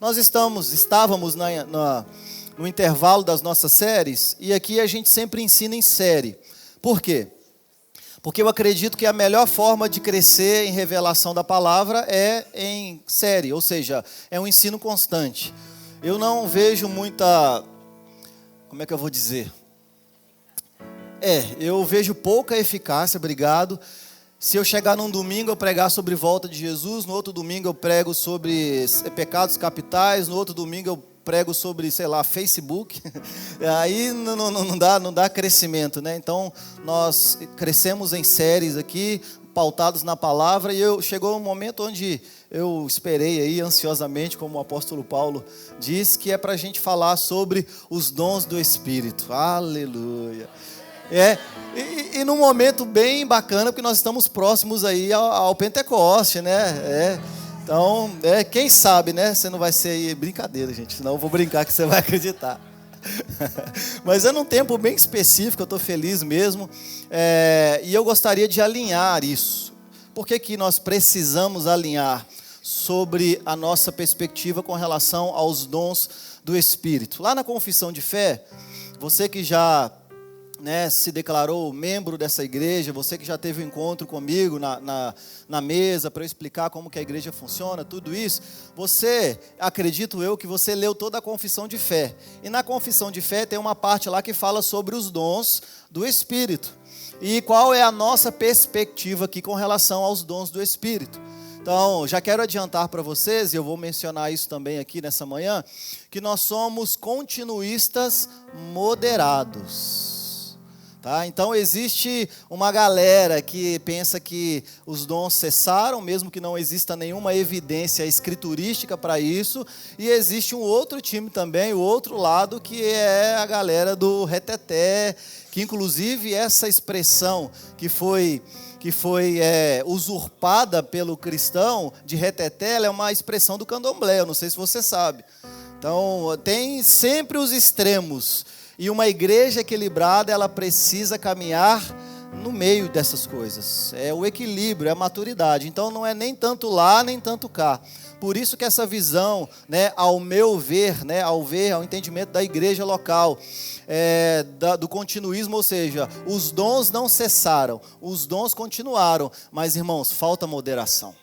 Nós estávamos no intervalo das nossas séries, e aqui a gente sempre ensina em série. Por quê? Porque eu acredito que a melhor forma de crescer em revelação da palavra é em série, ou seja, é um ensino constante. Eu não vejo muita, como é que eu vou dizer? Eu vejo pouca eficácia, obrigado. Se eu chegar num domingo eu pregar sobre volta de Jesus, no outro domingo eu prego sobre pecados capitais, no outro domingo eu prego sobre, Facebook, aí não dá crescimento, né? Então, nós crescemos em séries aqui, pautados na palavra, e chegou um momento onde eu esperei aí ansiosamente, como o apóstolo Paulo diz, que é para a gente falar sobre os dons do Espírito. Aleluia! E num momento bem bacana, porque nós estamos próximos aí ao Pentecoste, né? Então, quem sabe, né? Você não vai ser aí, brincadeira, gente, senão eu vou brincar que você vai acreditar. Mas é num tempo bem específico, eu estou feliz mesmo, e eu gostaria de alinhar isso. Por que nós precisamos alinhar sobre a nossa perspectiva com relação aos dons do Espírito? Lá na confissão de fé, você que já se declarou membro dessa igreja, você que já teve um encontro comigo na mesa para eu explicar como que a igreja funciona, tudo isso, acredito eu que você leu toda a confissão de fé. E na confissão de fé tem uma parte lá que fala sobre os dons do Espírito. E qual é a nossa perspectiva aqui com relação aos dons do Espírito? Então, já quero adiantar para vocês, e eu vou mencionar isso também aqui nessa manhã, que nós somos continuistas moderados. Tá? Então existe uma galera que pensa que os dons cessaram, mesmo que não exista nenhuma evidência escriturística para isso, e existe um outro time também, o outro lado, que é a galera do reteté, que inclusive essa expressão que foi usurpada pelo cristão de reteté, ela é uma expressão do candomblé, eu não sei se você sabe. Então tem sempre os extremos. E uma igreja equilibrada, ela precisa caminhar no meio dessas coisas. É o equilíbrio, é a maturidade. Então não é nem tanto lá, nem tanto cá. Por isso que essa visão, ao meu ver, ao entendimento da igreja local, do continuismo, ou seja, os dons não cessaram, os dons continuaram, mas irmãos, falta moderação.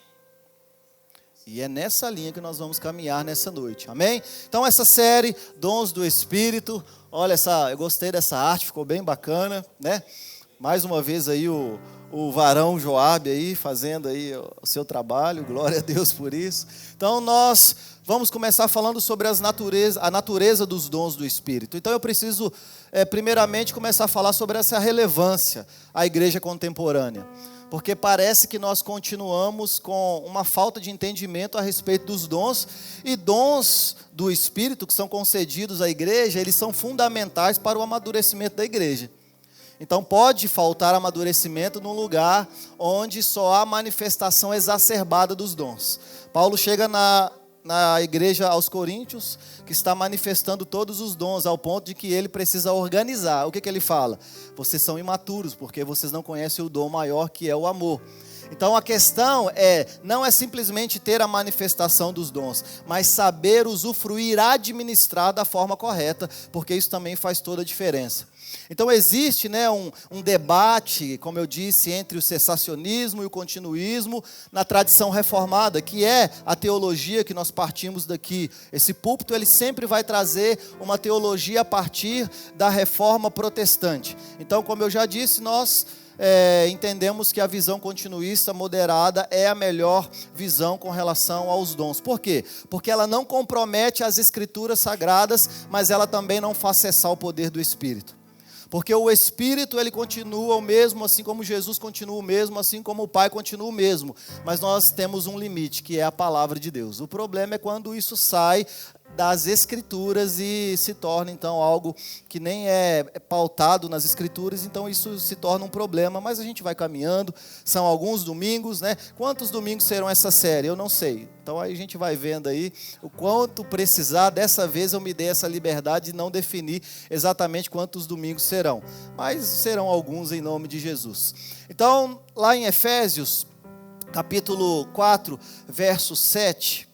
E é nessa linha que nós vamos caminhar nessa noite, amém? Então essa série, Dons do Espírito, olha eu gostei dessa arte, ficou bem bacana, né? Mais uma vez aí o varão Joabe aí, fazendo aí o seu trabalho, glória a Deus por isso. Então nós vamos começar falando sobre a natureza dos dons do Espírito. Então eu preciso, primeiramente, começar a falar sobre essa relevância à igreja contemporânea. Porque parece que nós continuamos com uma falta de entendimento a respeito dos dons, e dons do Espírito que são concedidos à igreja, eles são fundamentais para o amadurecimento da igreja. Então pode faltar amadurecimento num lugar onde só há manifestação exacerbada dos dons. Paulo chega na igreja aos Coríntios, que está manifestando todos os dons, ao ponto de que ele precisa organizar. O que ele fala? Vocês são imaturos, porque vocês não conhecem o dom maior, que é o amor. Então a questão não é simplesmente ter a manifestação dos dons, mas saber usufruir, administrar da forma correta, porque isso também faz toda a diferença. Então existe um debate, como eu disse, entre o cessacionismo e o continuismo na tradição reformada, que é a teologia que nós partimos daqui. Esse púlpito ele sempre vai trazer uma teologia a partir da reforma protestante. Então, como eu já disse, nós entendemos que a visão continuista moderada é a melhor visão com relação aos dons. Por quê? Porque ela não compromete as escrituras sagradas, mas ela também não faz cessar o poder do Espírito. Porque o Espírito, ele continua o mesmo, assim como Jesus continua o mesmo, assim como o Pai continua o mesmo. Mas nós temos um limite, que é a palavra de Deus. O problema é quando isso sai das Escrituras e se torna, então, algo que nem é pautado nas Escrituras, então isso se torna um problema, mas a gente vai caminhando. São alguns domingos, né? Quantos domingos serão essa série? Eu não sei. Então aí a gente vai vendo aí o quanto precisar. Dessa vez eu me dei essa liberdade de não definir exatamente quantos domingos serão, mas serão alguns em nome de Jesus. Então, lá em Efésios, capítulo 4, verso 7...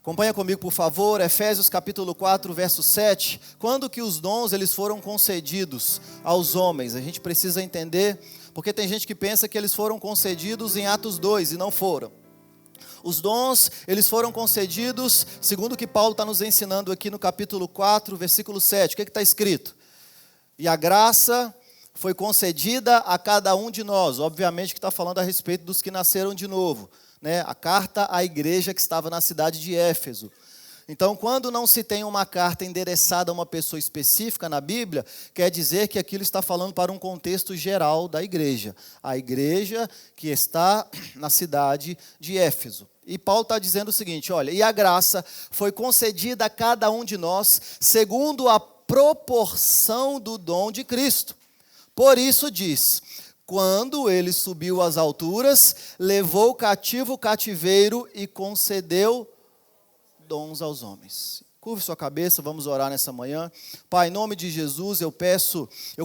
Acompanha comigo, por favor, Efésios capítulo 4, verso 7. Quando que os dons eles foram concedidos aos homens? A gente precisa entender, porque tem gente que pensa que eles foram concedidos em Atos 2 e não foram. Os dons, eles foram concedidos, segundo o que Paulo está nos ensinando aqui no capítulo 4, versículo 7. O que está escrito? E a graça foi concedida a cada um de nós. Obviamente que está falando a respeito dos que nasceram de novo. A carta à igreja que estava na cidade de Éfeso. Então, quando não se tem uma carta endereçada a uma pessoa específica na Bíblia, quer dizer que aquilo está falando para um contexto geral da igreja. A igreja que está na cidade de Éfeso. E Paulo está dizendo o seguinte, olha, e a graça foi concedida a cada um de nós, segundo a proporção do dom de Cristo. Por isso diz, quando ele subiu às alturas, levou cativo o cativeiro e concedeu dons aos homens. Curve sua cabeça, vamos orar nessa manhã. Pai, em nome de Jesus, eu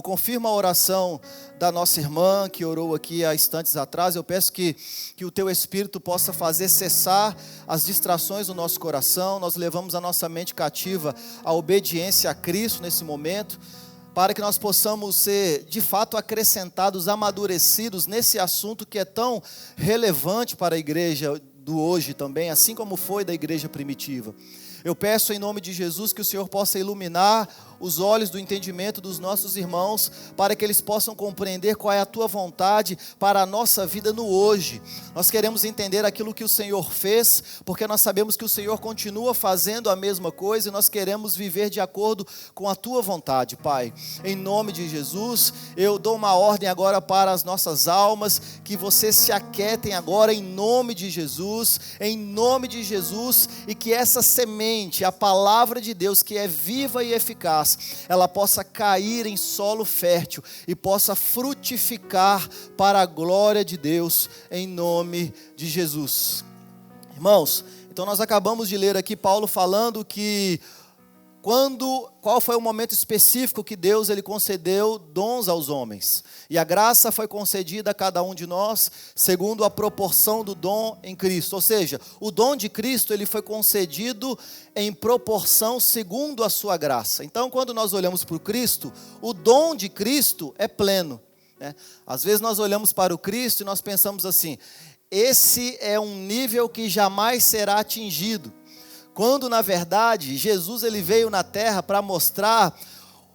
confirmo a oração da nossa irmã, que orou aqui há instantes atrás. Eu peço que o teu Espírito possa fazer cessar as distrações do nosso coração. Nós levamos a nossa mente cativa à obediência a Cristo nesse momento, para que nós possamos ser, de fato, acrescentados, amadurecidos nesse assunto que é tão relevante para a igreja do hoje também, assim como foi da igreja primitiva. Eu peço em nome de Jesus que o Senhor possa iluminar os olhos do entendimento dos nossos irmãos, para que eles possam compreender qual é a tua vontade para a nossa vida no hoje. Nós queremos entender aquilo que o Senhor fez, porque nós sabemos que o Senhor continua fazendo a mesma coisa e nós queremos viver de acordo com a tua vontade, Pai. Em nome de Jesus, eu dou uma ordem agora para as nossas almas, que vocês se aquietem agora em nome de Jesus, e que essa semente, a palavra de Deus, que é viva e eficaz, ela possa cair em solo fértil e possa frutificar para a glória de Deus, em nome de Jesus. Irmãos, então nós acabamos de ler aqui Paulo falando que qual foi o momento específico que Deus ele concedeu dons aos homens. E a graça foi concedida a cada um de nós, segundo a proporção do dom em Cristo. Ou seja, o dom de Cristo ele foi concedido em proporção segundo a sua graça. Então, quando nós olhamos para o Cristo, o dom de Cristo é pleno. Às vezes nós olhamos para o Cristo e nós pensamos assim, esse é um nível que jamais será atingido. Quando, na verdade, Jesus ele veio na terra para mostrar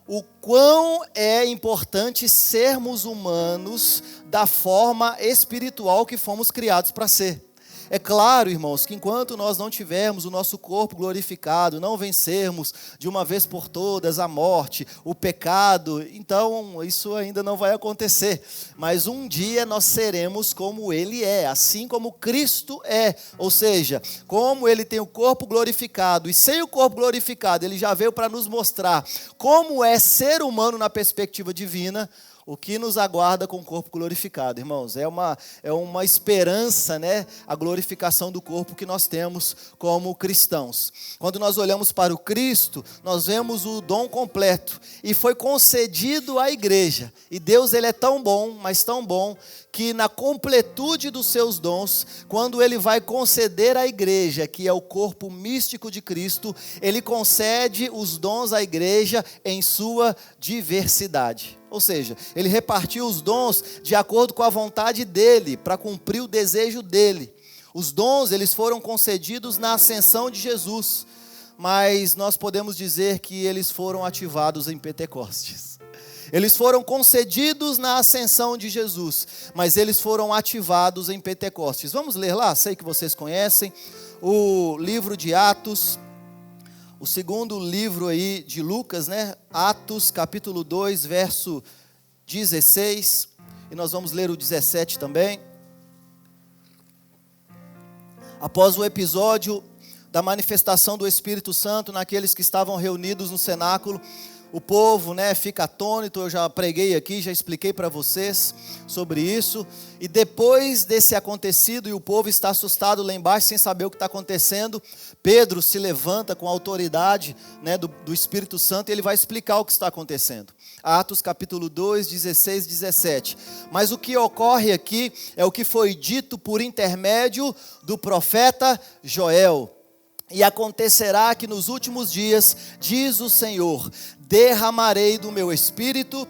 o quão é importante sermos humanos da forma espiritual que fomos criados para ser. É claro, irmãos, que enquanto nós não tivermos o nosso corpo glorificado, não vencermos de uma vez por todas a morte, o pecado, então isso ainda não vai acontecer. Mas um dia nós seremos como Ele é, assim como Cristo é. Ou seja, como Ele tem o corpo glorificado, e sem o corpo glorificado, Ele já veio para nos mostrar como é ser humano na perspectiva divina. O que nos aguarda com o corpo glorificado, irmãos, é uma esperança, a glorificação do corpo que nós temos como cristãos. Quando nós olhamos para o Cristo, nós vemos o dom completo, e foi concedido à igreja, e Deus ele é tão bom, mas tão bom, que na completude dos seus dons, quando ele vai conceder à igreja, que é o corpo místico de Cristo, ele concede os dons à igreja em sua diversidade. Ou seja, ele repartiu os dons de acordo com a vontade dele, para cumprir o desejo dele. Os dons, eles foram concedidos na ascensão de Jesus, mas nós podemos dizer que eles foram ativados em Pentecostes. Eles foram concedidos na ascensão de Jesus, mas eles foram ativados em Pentecostes. Vamos ler lá? Sei que vocês conhecem o livro de Atos, o segundo livro aí de Lucas, Atos capítulo 2, verso 16, e nós vamos ler o 17 também. Após o episódio da manifestação do Espírito Santo naqueles que estavam reunidos no cenáculo, o povo fica atônito. Eu já preguei aqui, já expliquei para vocês sobre isso. E depois desse acontecido, e o povo está assustado lá embaixo, sem saber o que está acontecendo, Pedro se levanta com a autoridade do Espírito Santo, e ele vai explicar o que está acontecendo. Atos capítulo 2, 16, 17. Mas o que ocorre aqui é o que foi dito por intermédio do profeta Joel. E acontecerá que nos últimos dias, diz o Senhor, derramarei do meu espírito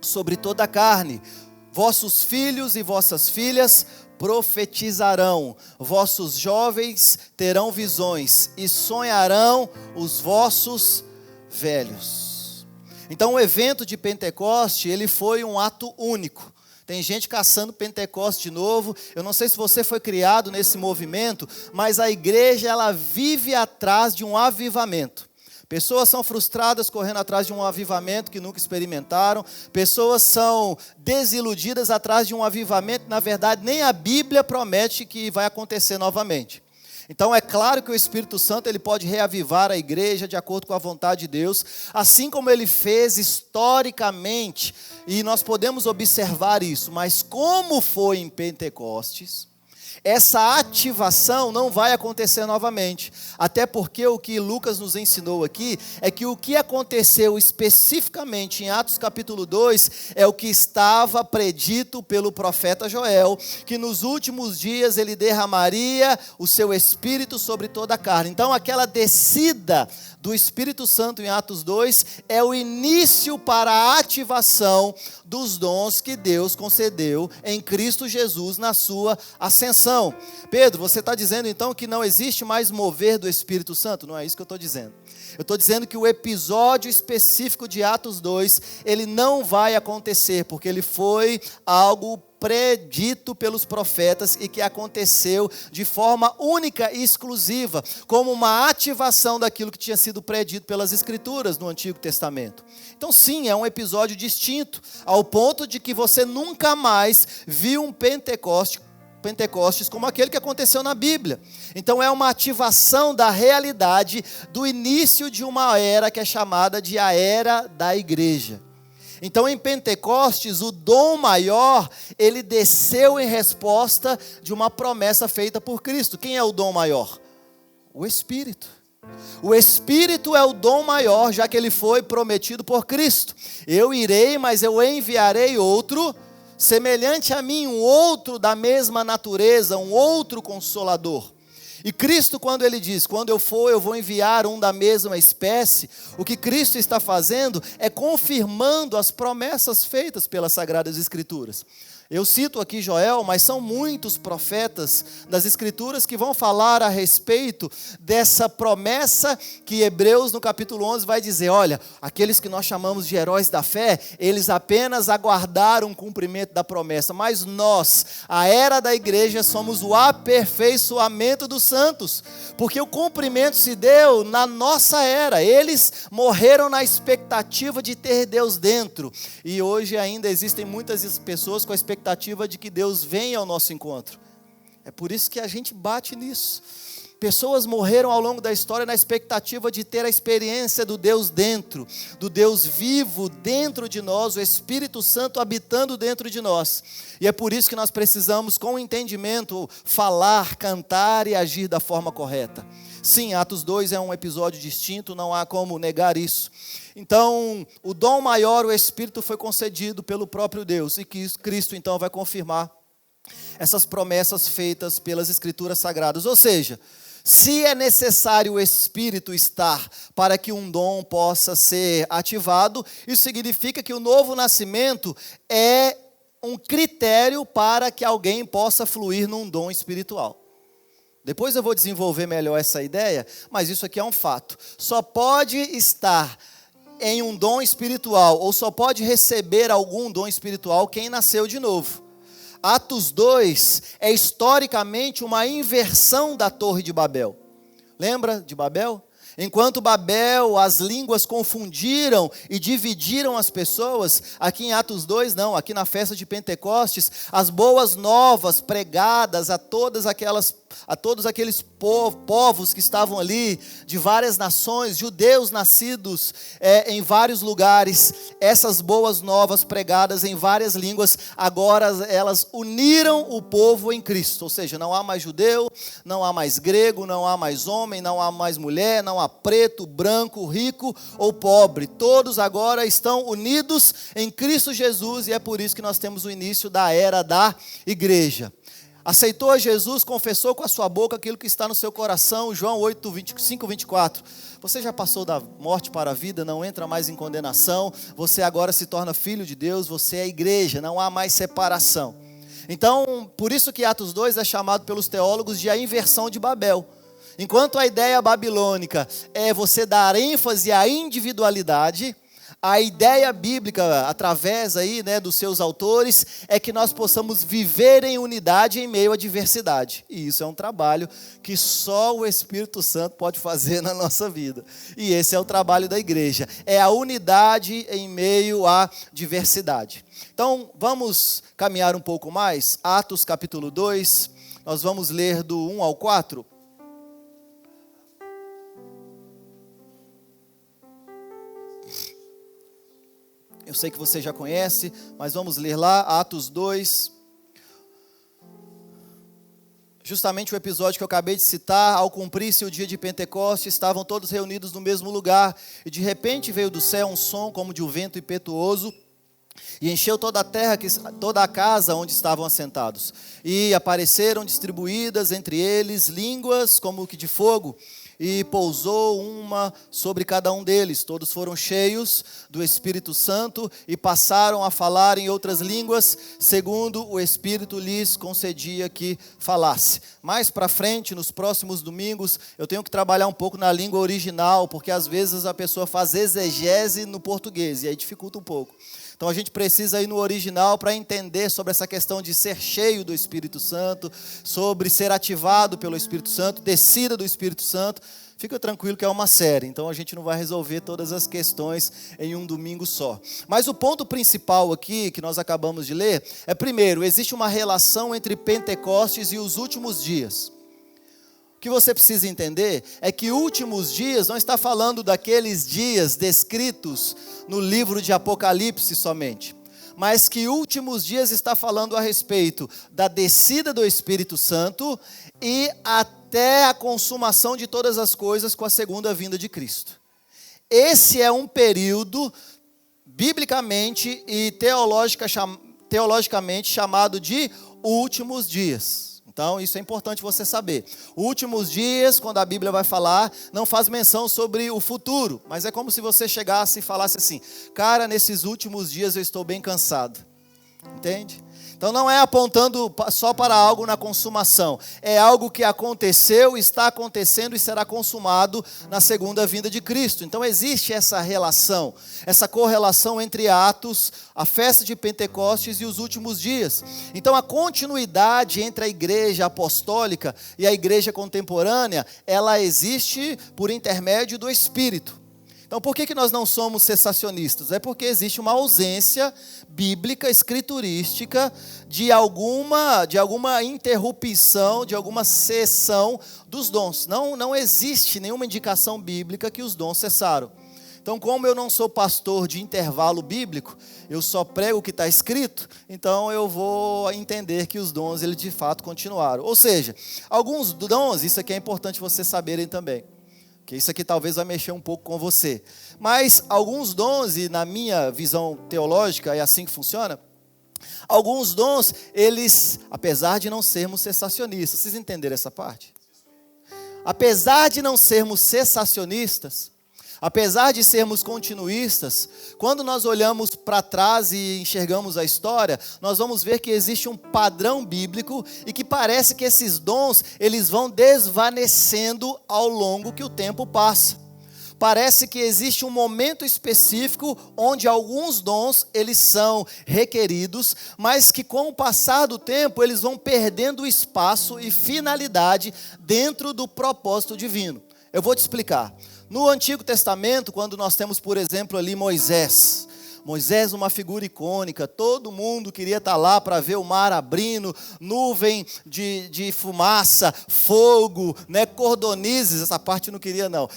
sobre toda a carne. Vossos filhos e vossas filhas profetizarão, vossos jovens terão visões e sonharão os vossos velhos. Então o evento de Pentecoste, ele foi um ato único. Tem gente caçando Pentecoste de novo. Eu não sei se você foi criado nesse movimento, mas a igreja, ela vive atrás de um avivamento. Pessoas são frustradas correndo atrás de um avivamento que nunca experimentaram. Pessoas são desiludidas atrás de um avivamento que, na verdade, nem a Bíblia promete que vai acontecer novamente. Então é claro que o Espírito Santo ele pode reavivar a igreja de acordo com a vontade de Deus, assim como ele fez historicamente, e nós podemos observar isso, mas como foi em Pentecostes, essa ativação não vai acontecer novamente, até porque o que Lucas nos ensinou aqui, é que o que aconteceu especificamente em Atos capítulo 2, é o que estava predito pelo profeta Joel, que nos últimos dias ele derramaria o seu Espírito sobre toda a carne. Então aquela descida do Espírito Santo em Atos 2, é o início para a ativação dos dons que Deus concedeu em Cristo Jesus na sua ascensão. Pedro, você está dizendo então que não existe mais mover do Espírito Santo? Não é isso que eu estou dizendo. Eu estou dizendo que o episódio específico de Atos 2, ele não vai acontecer, porque ele foi algo predito pelos profetas e que aconteceu de forma única e exclusiva, como uma ativação daquilo que tinha sido predito pelas Escrituras no Antigo Testamento. Então sim, é um episódio distinto, ao ponto de que você nunca mais viu um Pentecostes como aquele que aconteceu na Bíblia. Então é uma ativação da realidade do início de uma era que é chamada de a era da igreja. Então em Pentecostes o dom maior, ele desceu em resposta de uma promessa feita por Cristo. Quem é o dom maior? O Espírito. O Espírito é o dom maior, já que ele foi prometido por Cristo. Eu irei, mas eu enviarei outro semelhante a mim, um outro da mesma natureza, um outro consolador. E Cristo, quando ele diz, quando eu for, eu vou enviar um da mesma espécie, o que Cristo está fazendo é confirmando as promessas feitas pelas Sagradas Escrituras. Eu cito aqui Joel, mas são muitos profetas das Escrituras que vão falar a respeito dessa promessa que Hebreus no capítulo 11 vai dizer, olha, aqueles que nós chamamos de heróis da fé, eles apenas aguardaram o cumprimento da promessa, mas nós, a era da igreja, somos o aperfeiçoamento dos santos, porque o cumprimento se deu na nossa era, eles morreram na expectativa de ter Deus dentro, e hoje ainda existem muitas pessoas com a expectativa de que Deus venha ao nosso encontro. É por isso que a gente bate nisso. Pessoas morreram ao longo da história na expectativa de ter a experiência do Deus dentro, do Deus vivo dentro de nós, o Espírito Santo habitando dentro de nós. E é por isso que nós precisamos, com entendimento, falar, cantar e agir da forma correta. Sim, Atos 2 é um episódio distinto, não há como negar isso. Então, o dom maior, o Espírito, foi concedido pelo próprio Deus, e que Cristo então vai confirmar essas promessas feitas pelas Escrituras Sagradas. Ou seja, se é necessário o Espírito estar para que um dom possa ser ativado, isso significa que o novo nascimento é um critério para que alguém possa fluir num dom espiritual. Depois eu vou desenvolver melhor essa ideia, mas isso aqui é um fato. Só pode estar em um dom espiritual, ou só pode receber algum dom espiritual quem nasceu de novo. Atos 2 é historicamente uma inversão da Torre de Babel. Lembra de Babel? Enquanto Babel, as línguas confundiram e dividiram as pessoas, aqui em Atos 2 não, aqui na festa de Pentecostes, as boas novas pregadas a todos aqueles povos que estavam ali, de várias nações, judeus nascidos em vários lugares, essas boas novas pregadas em várias línguas, agora elas uniram o povo em Cristo, ou seja, não há mais judeu, não há mais grego, não há mais homem, não há mais mulher, não há preto, branco, rico ou pobre, todos agora estão unidos em Cristo Jesus, e é por isso que nós temos o início da era da igreja. aceitou a Jesus, confessou com a sua boca aquilo que está no seu coração, João 8, 25, 24. Você já passou da morte para a vida, não entra mais em condenação, você agora se torna filho de Deus, você é igreja, não há mais separação. Então, por isso que Atos 2 é chamado pelos teólogos de a inversão de Babel. Enquanto a ideia babilônica é você dar ênfase à individualidade, a ideia bíblica, através aí, dos seus autores, é que nós possamos viver em unidade em meio à diversidade. E isso é um trabalho que só o Espírito Santo pode fazer na nossa vida. E esse é o trabalho da igreja, é a unidade em meio à diversidade. Então, vamos caminhar um pouco mais. Atos capítulo 2, nós vamos ler do 1 ao 4. Eu sei que você já conhece, mas vamos ler lá, Atos 2. Justamente o episódio que eu acabei de citar, ao cumprir-se o dia de Pentecostes, estavam todos reunidos no mesmo lugar, e de repente veio do céu um som como de um vento impetuoso, e encheu toda a terra, toda a casa onde estavam assentados. E apareceram distribuídas entre eles línguas como que de fogo, e pousou uma sobre cada um deles. Todos foram cheios do Espírito Santo e passaram a falar em outras línguas, segundo o Espírito lhes concedia que falasse. Mais para frente, nos próximos domingos, eu tenho que trabalhar um pouco na língua original, porque às vezes a pessoa faz exegese no português, e aí dificulta um pouco. Então a gente precisa ir no original para entender sobre essa questão de ser cheio do Espírito Santo, sobre ser ativado pelo Espírito Santo, descida do Espírito Santo. Fica tranquilo que é uma série, então a gente não vai resolver todas as questões em um domingo só. Mas o ponto principal aqui, que nós acabamos de ler, é primeiro, existe uma relação entre Pentecostes e os últimos dias. O que você precisa entender é que últimos dias não está falando daqueles dias descritos no livro de Apocalipse somente, mas que últimos dias está falando a respeito da descida do Espírito Santo e até a consumação de todas as coisas com a segunda vinda de Cristo. Esse é um período biblicamente e teologicamente chamado de últimos dias. Então, isso é importante você saber. Últimos dias, quando a Bíblia vai falar, não faz menção sobre o futuro, mas é como se você chegasse e falasse assim: cara, nesses últimos dias eu estou bem cansado. Entende? Então não é apontando só para algo na consumação, é algo que aconteceu, está acontecendo e será consumado na segunda vinda de Cristo. Então existe essa relação, essa correlação entre Atos, a festa de Pentecostes e os últimos dias. Então a continuidade entre a igreja apostólica e a igreja contemporânea, ela existe por intermédio do Espírito. Então, por que nós não somos cessacionistas? É porque existe uma ausência bíblica, escriturística, de alguma interrupção, de alguma cessão dos dons. Não existe nenhuma indicação bíblica que os dons cessaram. Então, como eu não sou pastor de intervalo bíblico, eu só prego o que está escrito, então eu vou entender que os dons, eles de fato continuaram. Ou seja, alguns dons, isso aqui é importante vocês saberem também, que isso aqui talvez vai mexer um pouco com você. Mas alguns dons, e na minha visão teológica é assim que funciona, alguns dons, eles, apesar de não sermos cessacionistas, vocês entenderam essa parte? Apesar de não sermos cessacionistas, apesar de sermos continuistas, quando nós olhamos para trás e enxergamos a história, nós vamos ver que existe um padrão bíblico e que parece que esses dons, eles vão desvanecendo ao longo que o tempo passa. Parece que existe um momento específico onde alguns dons, eles são requeridos, mas que com o passar do tempo, eles vão perdendo espaço e finalidade dentro do propósito divino. Eu vou te explicar. No Antigo Testamento, quando nós temos, por exemplo, ali Moisés, uma figura icônica, todo mundo queria estar lá para ver o mar abrindo, nuvem de fumaça, fogo, cordonizes, essa parte eu não queria não,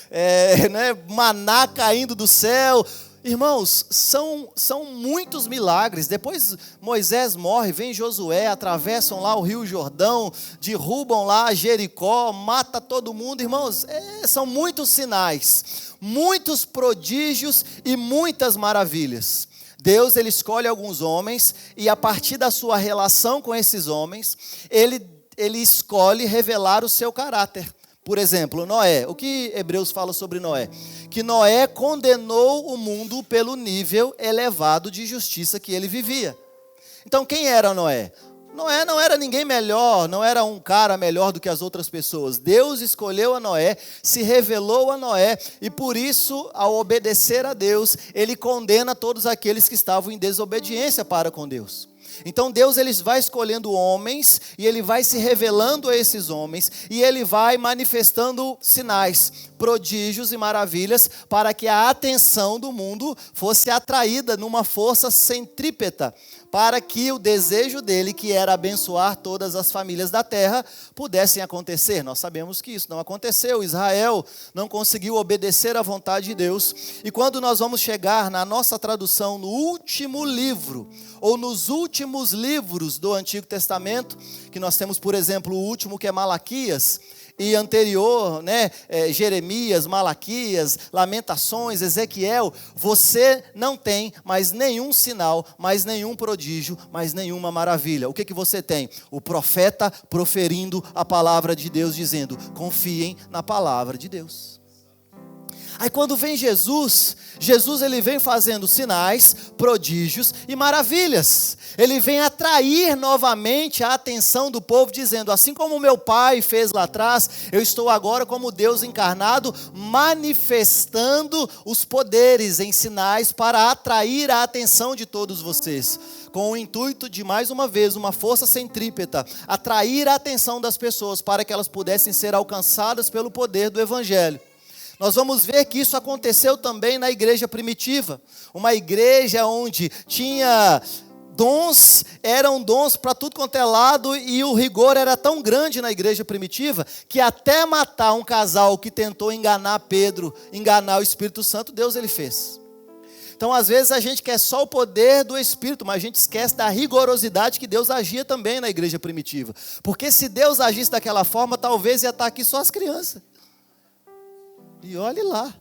maná caindo do céu. Irmãos, são muitos milagres. Depois Moisés morre, vem Josué, atravessam lá o rio Jordão, derrubam lá Jericó, mata todo mundo. Irmãos, são muitos sinais, muitos prodígios e muitas maravilhas. Deus, ele escolhe alguns homens e a partir da sua relação com esses homens, ele ele escolhe revelar o seu caráter. Por exemplo, Noé. O que Hebreus fala sobre Noé? Que Noé condenou o mundo pelo nível elevado de justiça que ele vivia. Então, quem era Noé? Noé não era ninguém melhor, não era um cara melhor do que as outras pessoas. Deus escolheu a Noé, se revelou a Noé, e por isso, ao obedecer a Deus, ele condena todos aqueles que estavam em desobediência para com Deus. Então Deus ele vai escolhendo homens, e ele vai se revelando a esses homens, e ele vai manifestando sinais, prodígios e maravilhas, para que a atenção do mundo fosse atraída numa força centrípeta, para que o desejo dele, que era abençoar todas as famílias da terra, pudessem acontecer. Nós sabemos que isso não aconteceu. Israel não conseguiu obedecer à vontade de Deus. E quando nós vamos chegar na nossa tradução, no último livro, ou nos últimos livros do Antigo Testamento, que nós temos, por exemplo, o último que é Malaquias, e anterior, Jeremias, Malaquias, Lamentações, Ezequiel, você não tem mais nenhum sinal, mais nenhum prodígio, mais nenhuma maravilha. O que você tem? O profeta proferindo a palavra de Deus, dizendo: confiem na palavra de Deus. Aí quando vem Jesus ele vem fazendo sinais, prodígios e maravilhas. Ele vem atrair novamente a atenção do povo, dizendo: assim como meu pai fez lá atrás, eu estou agora como Deus encarnado, manifestando os poderes em sinais para atrair a atenção de todos vocês. Com o intuito de, mais uma vez, uma força centrípeta, atrair a atenção das pessoas para que elas pudessem ser alcançadas pelo poder do Evangelho. Nós vamos ver que isso aconteceu também na igreja primitiva. Uma igreja onde tinha dons, eram dons para tudo quanto é lado, e o rigor era tão grande na igreja primitiva, que até matar um casal que tentou enganar Pedro, enganar o Espírito Santo, Deus ele fez. Então, às vezes, a gente quer só o poder do Espírito, mas a gente esquece da rigorosidade que Deus agia também na igreja primitiva. Porque se Deus agisse daquela forma, talvez ia estar aqui só as crianças. E olhe lá.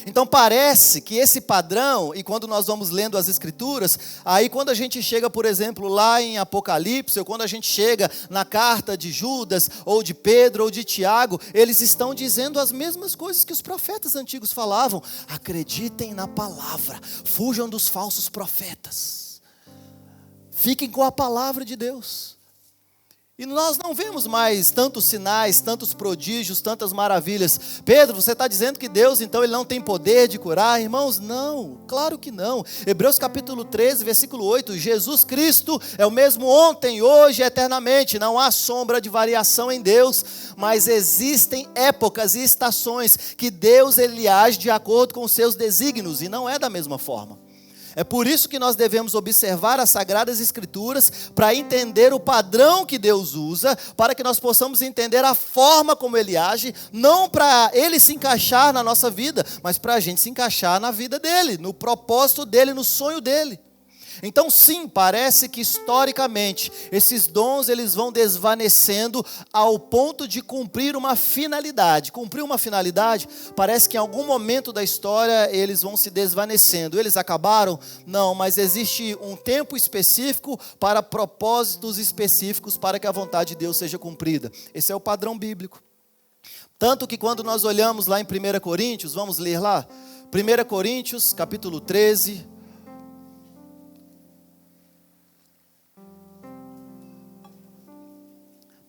Então parece que esse padrão, e quando nós vamos lendo as Escrituras, aí quando a gente chega, por exemplo, lá em Apocalipse, ou quando a gente chega na carta de Judas, ou de Pedro, ou de Tiago, eles estão dizendo as mesmas coisas que os profetas antigos falavam. Acreditem na palavra, fujam dos falsos profetas, fiquem com a palavra de Deus. E nós não vemos mais tantos sinais, tantos prodígios, tantas maravilhas. Pedro, você está dizendo que Deus, então, ele não tem poder de curar? Irmãos, não, claro que não. Hebreus capítulo 13, versículo 8, Jesus Cristo é o mesmo ontem, hoje e eternamente. Não há sombra de variação em Deus, mas existem épocas e estações que Deus ele age de acordo com os seus desígnios, e não é da mesma forma. É por isso que nós devemos observar as Sagradas Escrituras para entender o padrão que Deus usa, para que nós possamos entender a forma como Ele age, não para Ele se encaixar na nossa vida, mas para a gente se encaixar na vida dEle, no propósito dEle, no sonho dEle. Então sim, parece que historicamente esses dons eles vão desvanecendo ao ponto de cumprir uma finalidade. Cumprir uma finalidade, parece que em algum momento da história eles vão se desvanecendo. Eles acabaram? Não, mas existe um tempo específico para propósitos específicos para que a vontade de Deus seja cumprida. Esse é o padrão bíblico. Tanto que quando nós olhamos lá em 1 Coríntios, vamos ler lá, 1 Coríntios capítulo 13,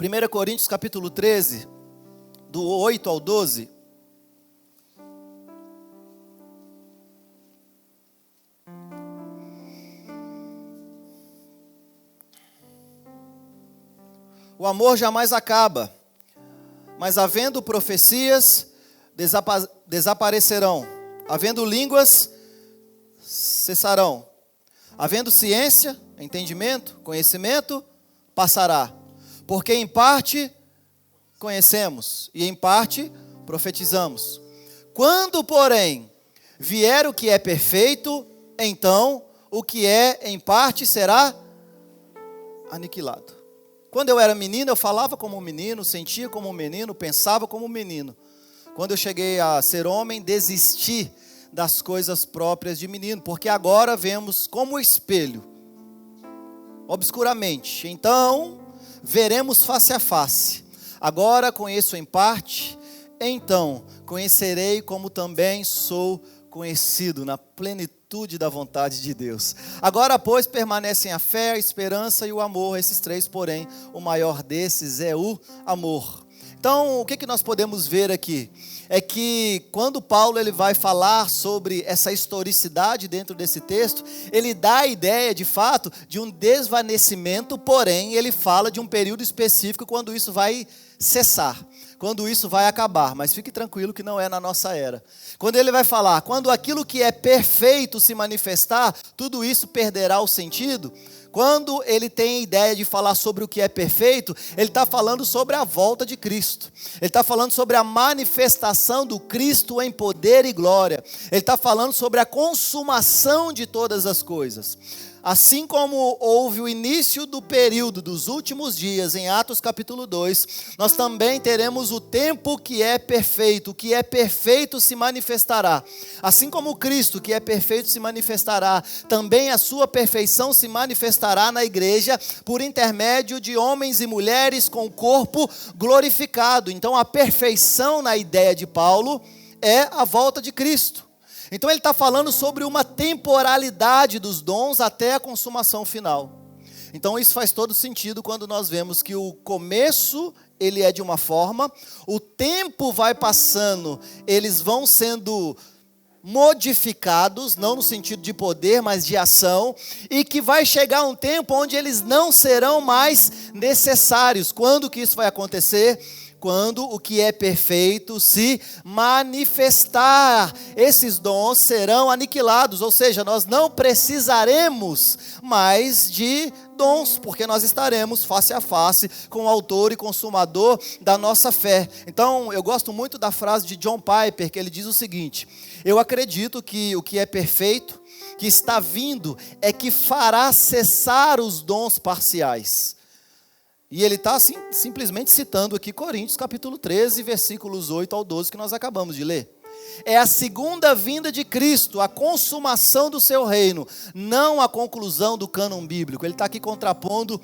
1 Coríntios capítulo 13, do 8 ao 12. O amor jamais acaba, mas havendo profecias, desaparecerão. Havendo línguas, cessarão. Havendo ciência, entendimento, conhecimento, passará. Porque em parte conhecemos e em parte profetizamos. Quando, porém, vier o que é perfeito, então o que é em parte será aniquilado. Quando eu era menino, eu falava como um menino, sentia como um menino, pensava como um menino. Quando eu cheguei a ser homem, desisti das coisas próprias de menino, porque agora vemos como espelho obscuramente. Então, veremos face a face. Agora conheço em parte, então conhecerei como também sou conhecido, na plenitude da vontade de Deus. Agora, pois, permanecem a fé, a esperança e o amor. Esses três, porém, o maior desses é o amor. Então, o que nós podemos ver aqui? É que quando Paulo ele vai falar sobre essa historicidade dentro desse texto, ele dá a ideia, de fato, de um desvanecimento, porém, ele fala de um período específico quando isso vai cessar, quando isso vai acabar. Mas fique tranquilo que não é na nossa era. Quando ele vai falar, quando aquilo que é perfeito se manifestar, tudo isso perderá o sentido. Quando ele tem a ideia de falar sobre o que é perfeito, ele está falando sobre a volta de Cristo. Ele está falando sobre a manifestação do Cristo em poder e glória. Ele está falando sobre a consumação de todas as coisas. Assim como houve o início do período dos últimos dias, em Atos capítulo 2, nós também teremos o tempo que é perfeito. O que é perfeito se manifestará. Assim como Cristo, que é perfeito, se manifestará, também a sua perfeição se manifestará na igreja, por intermédio de homens e mulheres com o corpo glorificado. Então a perfeição na ideia de Paulo é a volta de Cristo. Então ele está falando sobre uma temporalidade dos dons até a consumação final. Então isso faz todo sentido quando nós vemos que o começo ele é de uma forma, o tempo vai passando, eles vão sendo modificados, não no sentido de poder, mas de ação, e que vai chegar um tempo onde eles não serão mais necessários. Quando que isso vai acontecer? Quando o que é perfeito se manifestar, esses dons serão aniquilados, ou seja, nós não precisaremos mais de dons, porque nós estaremos face a face com o autor e consumador da nossa fé. Então, eu gosto muito da frase de John Piper, que ele diz o seguinte: eu acredito que o que é perfeito, que está vindo, é que fará cessar os dons parciais. E ele está simplesmente citando aqui Coríntios capítulo 13, versículos 8 ao 12, que nós acabamos de ler. É a segunda vinda de Cristo, a consumação do seu reino, não a conclusão do cânon bíblico. Ele está aqui contrapondo,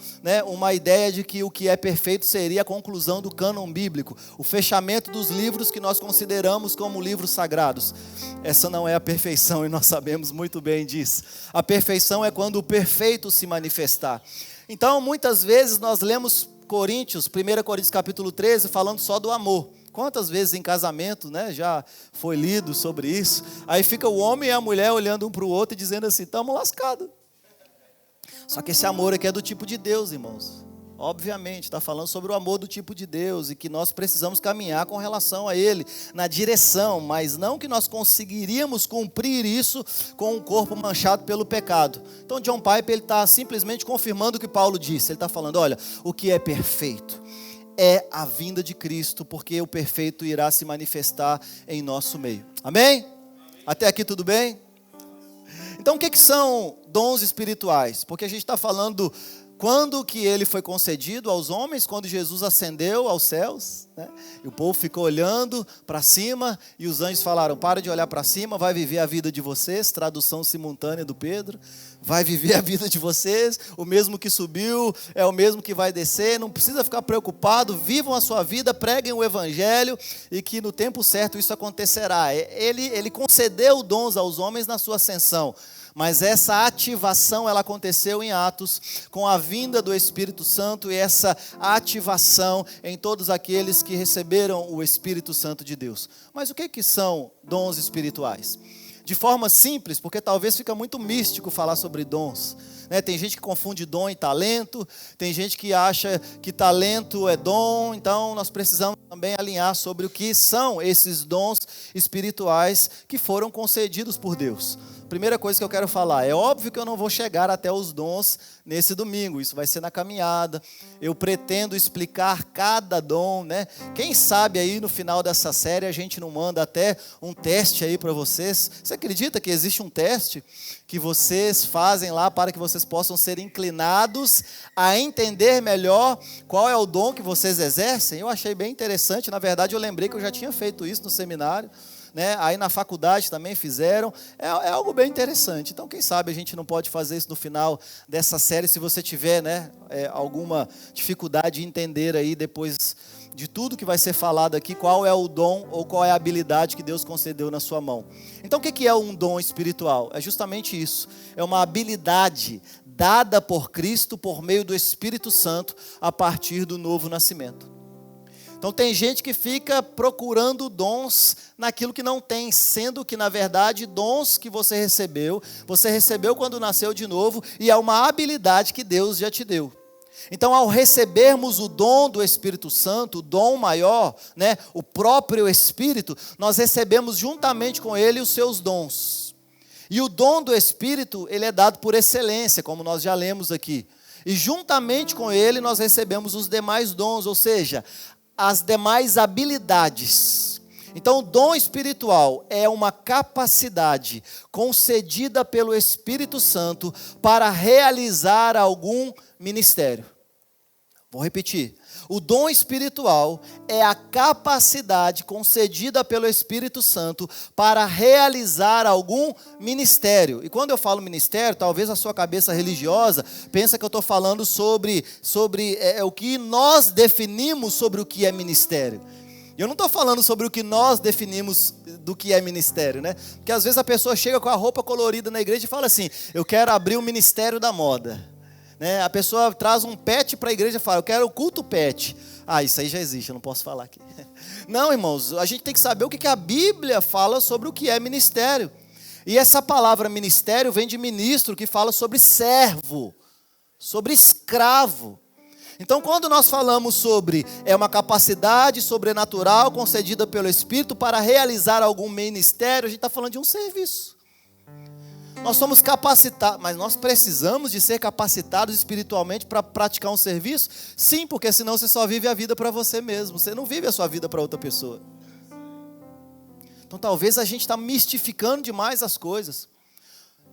uma ideia de que o que é perfeito seria a conclusão do cânon bíblico, o fechamento dos livros que nós consideramos como livros sagrados. Essa não é a perfeição e nós sabemos muito bem disso. A perfeição é quando o perfeito se manifestar. Então, muitas vezes nós lemos 1 Coríntios capítulo 13, falando só do amor. Quantas vezes em casamento, já foi lido sobre isso? Aí fica o homem e a mulher olhando um para o outro e dizendo assim, estamos lascados. Só que esse amor aqui é do tipo de Deus, irmãos. Obviamente, está falando sobre o amor do tipo de Deus e que nós precisamos caminhar com relação a Ele, na direção, mas não que nós conseguiríamos cumprir isso com um corpo manchado pelo pecado. Então, John Piper está simplesmente confirmando o que Paulo disse. Ele está falando, olha, o que é perfeito é a vinda de Cristo, porque o perfeito irá se manifestar em nosso meio. Amém? Até aqui tudo bem? Então, o que são dons espirituais? Porque a gente está falando quando que ele foi concedido aos homens, quando Jesus ascendeu aos céus, e o povo ficou olhando para cima, e os anjos falaram, para de olhar para cima, vai viver a vida de vocês, tradução simultânea do Pedro, vai viver a vida de vocês, o mesmo que subiu é o mesmo que vai descer, não precisa ficar preocupado, vivam a sua vida, preguem o evangelho, e que no tempo certo isso acontecerá. Ele concedeu dons aos homens na sua ascensão, mas essa ativação ela aconteceu em Atos, com a vinda do Espírito Santo, e essa ativação em todos aqueles que receberam o Espírito Santo de Deus. Mas o que são dons espirituais? De forma simples, porque talvez fica muito místico falar sobre dons. Tem gente que confunde dom e talento, tem gente que acha que talento é dom, então nós precisamos também alinhar sobre o que são esses dons espirituais que foram concedidos por Deus. Primeira coisa que eu quero falar, é óbvio que eu não vou chegar até os dons nesse domingo, isso vai ser na caminhada, eu pretendo explicar cada dom, Quem sabe aí no final dessa série a gente não manda até um teste aí para vocês. Você acredita que existe um teste que vocês fazem lá para que vocês possam ser inclinados a entender melhor qual é o dom que vocês exercem? Eu achei bem interessante, na verdade eu lembrei que eu já tinha feito isso no seminário, né? Aí na faculdade também fizeram. É algo bem interessante. Então, quem sabe a gente não pode fazer isso no final dessa série, se você tiver, né, alguma dificuldade em entender aí depois de tudo que vai ser falado aqui, qual é o dom ou qual é a habilidade que Deus concedeu na sua mão. Então, o que é um dom espiritual? É justamente isso. É uma habilidade dada por Cristo por meio do Espírito Santo a partir do novo nascimento. Então tem gente que fica procurando dons naquilo que não tem, sendo que na verdade dons que você recebeu quando nasceu de novo e é uma habilidade que Deus já te deu. Então, ao recebermos o dom do Espírito Santo, o dom maior, né, o próprio Espírito, nós recebemos juntamente com ele os seus dons. E o dom do Espírito, ele é dado por excelência, como nós já lemos aqui. E juntamente com ele nós recebemos os demais dons, ou seja, as demais habilidades. Então, o dom espiritual é uma capacidade concedida pelo Espírito Santo para realizar algum ministério. Vou repetir. O dom espiritual é a capacidade concedida pelo Espírito Santo para realizar algum ministério. E quando eu falo ministério, talvez a sua cabeça religiosa pensa que eu estou falando sobre o que nós definimos sobre o que é ministério. Eu não estou falando sobre o que nós definimos do que é ministério, né? Porque às vezes a pessoa chega com a roupa colorida na igreja e fala assim, eu quero abrir o ministério da moda. Né? A pessoa traz um pet para a igreja e fala, eu quero o culto pet. Ah, isso aí já existe, eu não posso falar aqui. Não, irmãos, a gente tem que saber o que a Bíblia fala sobre o que é ministério. E essa palavra ministério vem de ministro, que fala sobre servo, sobre escravo. Então, quando nós falamos sobre uma capacidade sobrenatural concedida pelo Espírito para realizar algum ministério, a gente está falando de um serviço. Nós somos capacitados, mas nós precisamos de ser capacitados espiritualmente para praticar um serviço? Sim, porque senão você só vive a vida para você mesmo, você não vive a sua vida para outra pessoa. Então talvez a gente está mistificando demais as coisas.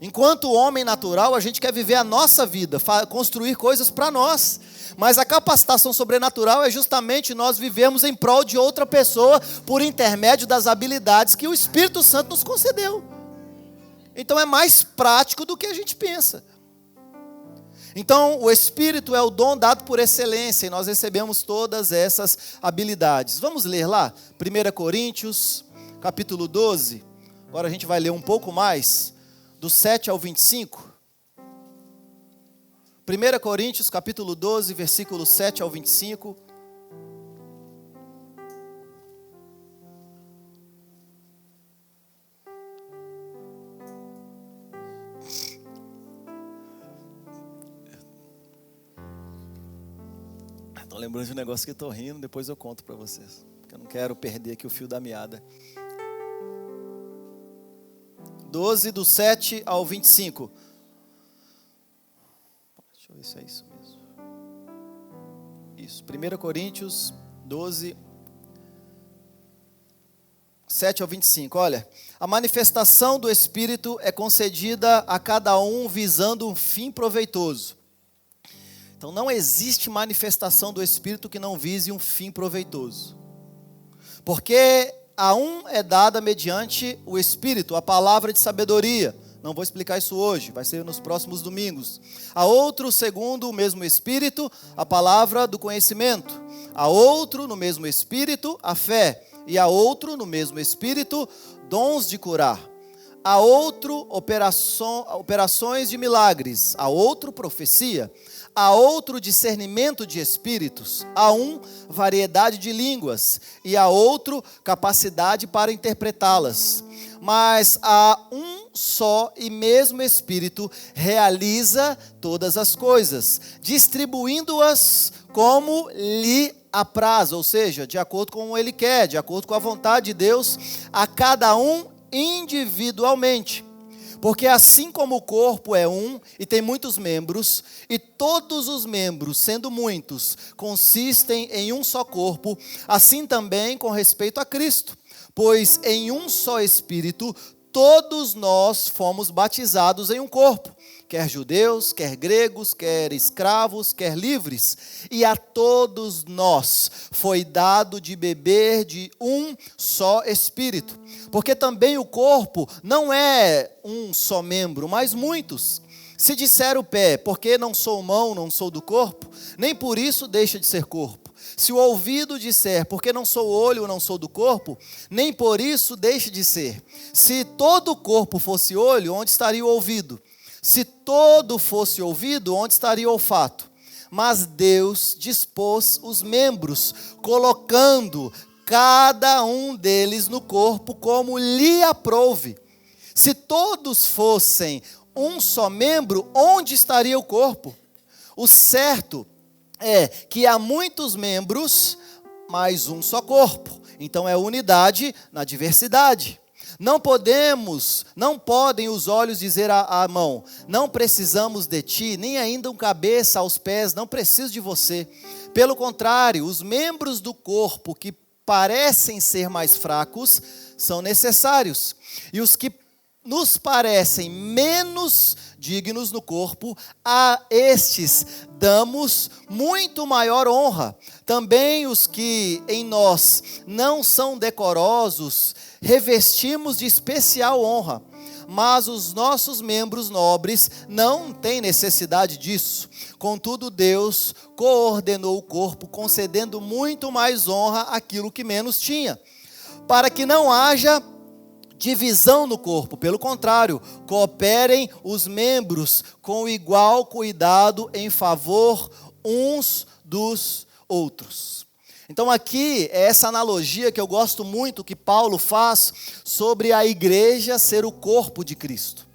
Enquanto homem natural, a gente quer viver a nossa vida, construir coisas para nós. Mas a capacitação sobrenatural é justamente nós vivermos em prol de outra pessoa por intermédio das habilidades que o Espírito Santo nos concedeu. Então é mais prático do que a gente pensa. Então o Espírito é o dom dado por excelência e nós recebemos todas essas habilidades. Vamos ler lá, 1 Coríntios, capítulo 12. Agora a gente vai ler um pouco mais, do 7 ao 25. 1 Coríntios, capítulo 12, versículo 7 ao 25. Estou lembrando de um negócio que estou rindo, depois eu conto para vocês, porque eu não quero perder aqui o fio da meada. 12, do 7 ao 25. Deixa eu ver se é isso mesmo. Isso, 1 Coríntios 12, 7 ao 25. Olha, a manifestação do Espírito é concedida a cada um visando um fim proveitoso. Então não existe manifestação do Espírito que não vise um fim proveitoso. Porque a um é dada mediante o Espírito a palavra de sabedoria. Não vou explicar isso hoje, vai ser nos próximos domingos. A outro, segundo o mesmo Espírito, a palavra do conhecimento. A outro, no mesmo Espírito, a fé. E a outro, no mesmo Espírito, dons de curar. A outro, operações de milagres. A outro, profecia. A outro, discernimento de espíritos. A um, variedade de línguas. E a outro, capacidade para interpretá-las. Mas a um só e mesmo Espírito realiza todas as coisas, distribuindo-as como lhe apraz, ou seja, de acordo com o ele quer, de acordo com a vontade de Deus, a cada um individualmente. Porque assim como o corpo é um e tem muitos membros, e todos os membros, sendo muitos, consistem em um só corpo, assim também com respeito a Cristo. Pois em um só Espírito todos nós fomos batizados em um corpo, quer judeus, quer gregos, quer escravos, quer livres, e a todos nós foi dado de beber de um só Espírito, porque também o corpo não é um só membro, mas muitos. Se disser o pé, porque não sou mão, não sou do corpo, nem por isso deixa de ser corpo. Se o ouvido disser, porque não sou olho, não sou do corpo, nem por isso deixa de ser. Se todo o corpo fosse olho, onde estaria o ouvido? Se todo fosse ouvido, onde estaria o olfato? Mas Deus dispôs os membros, colocando cada um deles no corpo como lhe aprouve. Se todos fossem um só membro, onde estaria o corpo? O certo é que há muitos membros, mas um só corpo. Então é unidade na diversidade. Não podem os olhos dizer à mão, não precisamos de ti, nem ainda um cabeça aos pés, não preciso de você. Pelo contrário, os membros do corpo que parecem ser mais fracos são necessários. E os que nos parecem menos dignos no corpo, a estes damos muito maior honra. Também os que em nós não são decorosos, revestimos de especial honra. Mas os nossos membros nobres não têm necessidade disso. Contudo, Deus coordenou o corpo, concedendo muito mais honra àquilo que menos tinha, para que não haja divisão no corpo. Pelo contrário, cooperem os membros com igual cuidado em favor uns dos outros. Então aqui é essa analogia que eu gosto muito que Paulo faz sobre a igreja ser o corpo de Cristo.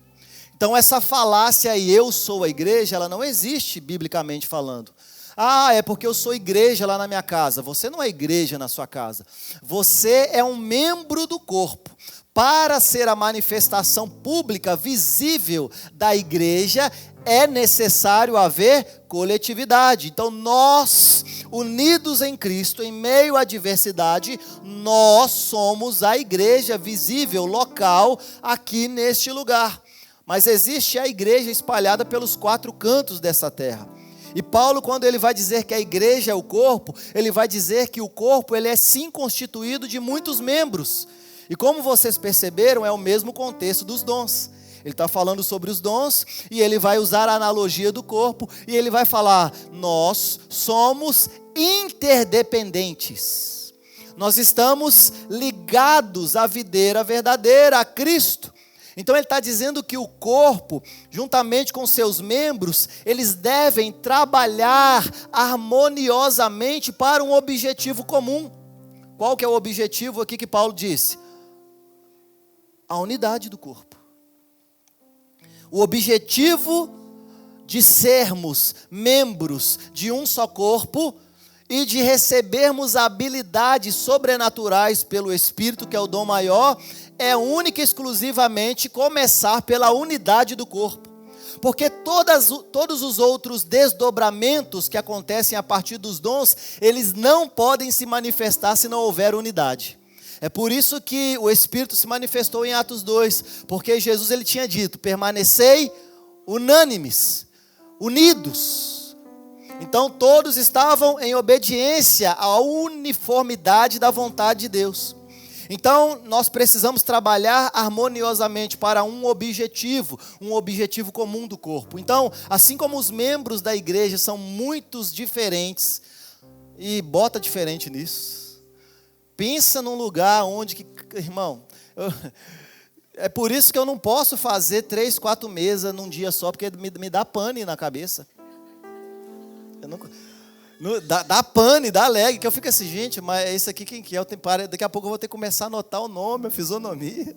Então essa falácia aí, eu sou a igreja, ela não existe biblicamente falando. Ah, é porque eu sou igreja lá na minha casa. Você não é igreja na sua casa. Você é um membro do corpo. Para ser a manifestação pública, visível da igreja, é necessário haver coletividade. Então nós, unidos em Cristo, em meio à diversidade, nós somos a igreja visível, local, aqui neste lugar. Mas existe a igreja espalhada pelos 4 cantos dessa terra. E Paulo, quando ele vai dizer que a igreja é o corpo, ele vai dizer que o corpo ele é sim constituído de muitos membros. E como vocês perceberam, é o mesmo contexto dos dons. Ele está falando sobre os dons e ele vai usar a analogia do corpo e ele vai falar, nós somos interdependentes. Nós estamos ligados à videira verdadeira, a Cristo. Então ele está dizendo que o corpo, juntamente com seus membros, eles devem trabalhar harmoniosamente para um objetivo comum. Qual que é o objetivo aqui que Paulo disse? A unidade do corpo. O objetivo de sermos membros de um só corpo e de recebermos habilidades sobrenaturais pelo Espírito, que é o dom maior, é única e exclusivamente começar pela unidade do corpo. Porque todos os outros desdobramentos que acontecem a partir dos dons, eles não podem se manifestar se não houver unidade. É por isso que o Espírito se manifestou em Atos 2, porque Jesus ele tinha dito, permanecei unânimes, unidos. Então todos estavam em obediência à uniformidade da vontade de Deus. Então nós precisamos trabalhar harmoniosamente para um objetivo comum do corpo. Então, assim como os membros da igreja são muitos diferentes, e bota diferente nisso. Pensa num lugar onde, irmão, é por isso que eu não posso fazer 3, 4 mesas num dia só, porque me dá pane na cabeça. Dá pane, dá lag, que eu fico assim, gente, mas esse aqui quem que é? Daqui a pouco eu vou ter que começar a anotar o nome, a fisionomia.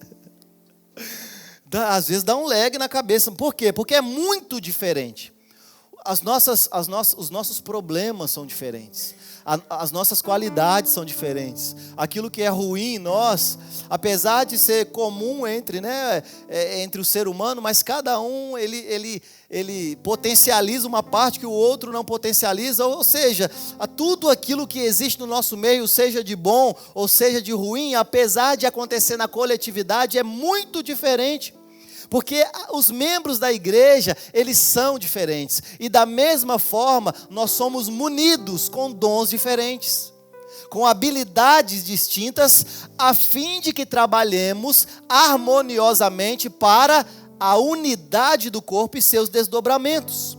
Às vezes dá um lag na cabeça. Por quê? Porque é muito diferente. os nossos problemas são diferentes. As nossas qualidades são diferentes. Aquilo que é ruim em nós, apesar de ser comum entre o ser humano, mas cada um ele potencializa uma parte que o outro não potencializa. Ou seja, tudo aquilo que existe no nosso meio, seja de bom ou seja de ruim, apesar de acontecer na coletividade, é muito diferente. Porque os membros da igreja, eles são diferentes. E da mesma forma, nós somos munidos com dons diferentes, com habilidades distintas, a fim de que trabalhemos harmoniosamente para a unidade do corpo e seus desdobramentos.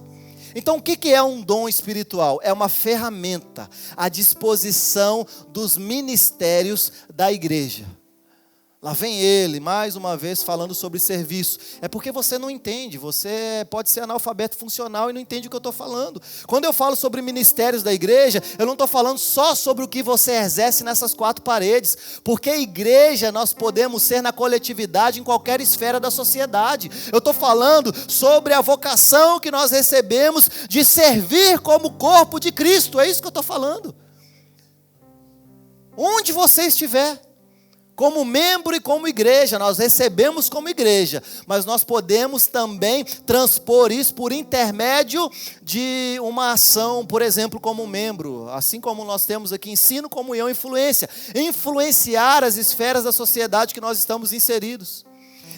Então, o que é um dom espiritual? É uma ferramenta à disposição dos ministérios da igreja. Lá vem ele, mais uma vez, falando sobre serviço. É porque você não entende, você pode ser analfabeto funcional e não entende o que eu estou falando. Quando eu falo sobre ministérios da igreja, eu não estou falando só sobre o que você exerce nessas quatro paredes, porque igreja nós podemos ser na coletividade, em qualquer esfera da sociedade. Eu estou falando sobre a vocação que nós recebemos de servir como corpo de Cristo, é isso que eu estou falando. Onde você estiver, como membro e como igreja, nós recebemos como igreja, mas nós podemos também transpor isso por intermédio de uma ação, por exemplo, como membro, assim como nós temos aqui ensino, comunhão, influência, influenciar as esferas da sociedade que nós estamos inseridos.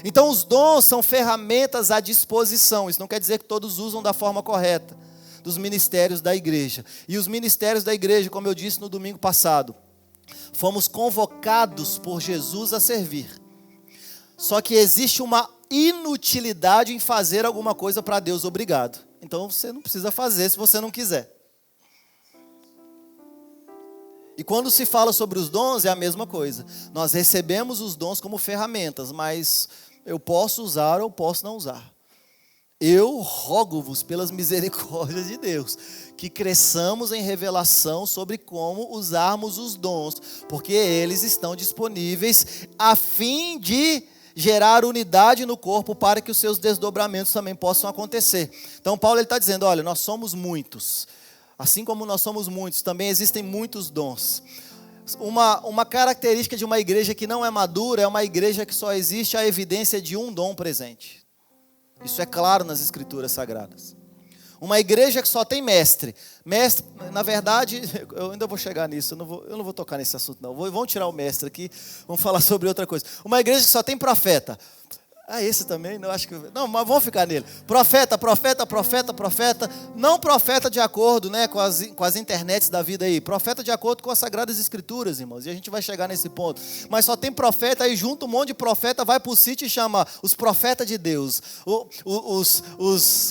Então os dons são ferramentas à disposição, isso não quer dizer que todos usam da forma correta, dos ministérios da igreja. E os ministérios da igreja, como eu disse no domingo passado, fomos convocados por Jesus a servir. Só que existe uma inutilidade em fazer alguma coisa para Deus, obrigado. Então você não precisa fazer se você não quiser. E quando se fala sobre os dons, é a mesma coisa. Nós recebemos os dons como ferramentas, mas eu posso usar ou posso não usar. Eu rogo-vos pelas misericórdias de Deus, que cresçamos em revelação sobre como usarmos os dons, porque eles estão disponíveis a fim de gerar unidade no corpo para que os seus desdobramentos também possam acontecer. Então Paulo está dizendo, olha, nós somos muitos, assim como nós somos muitos, também existem muitos dons. Uma característica de uma igreja que não é madura é uma igreja que só existe a evidência de um dom presente. Isso é claro nas escrituras sagradas. Uma igreja que só tem mestre. Mestre, na verdade, eu ainda vou chegar nisso, eu não vou tocar nesse assunto não. Vamos tirar o mestre aqui, vamos falar sobre outra coisa. Uma igreja que só tem profeta. Esse também, não acho que... Não, mas vamos ficar nele. Profeta. Não profeta de acordo, com as internets da vida aí. Profeta de acordo com as Sagradas Escrituras, irmãos. E a gente vai chegar nesse ponto. Mas só tem profeta, aí junto um monte de profeta, vai para o sítio e chama os profetas de Deus.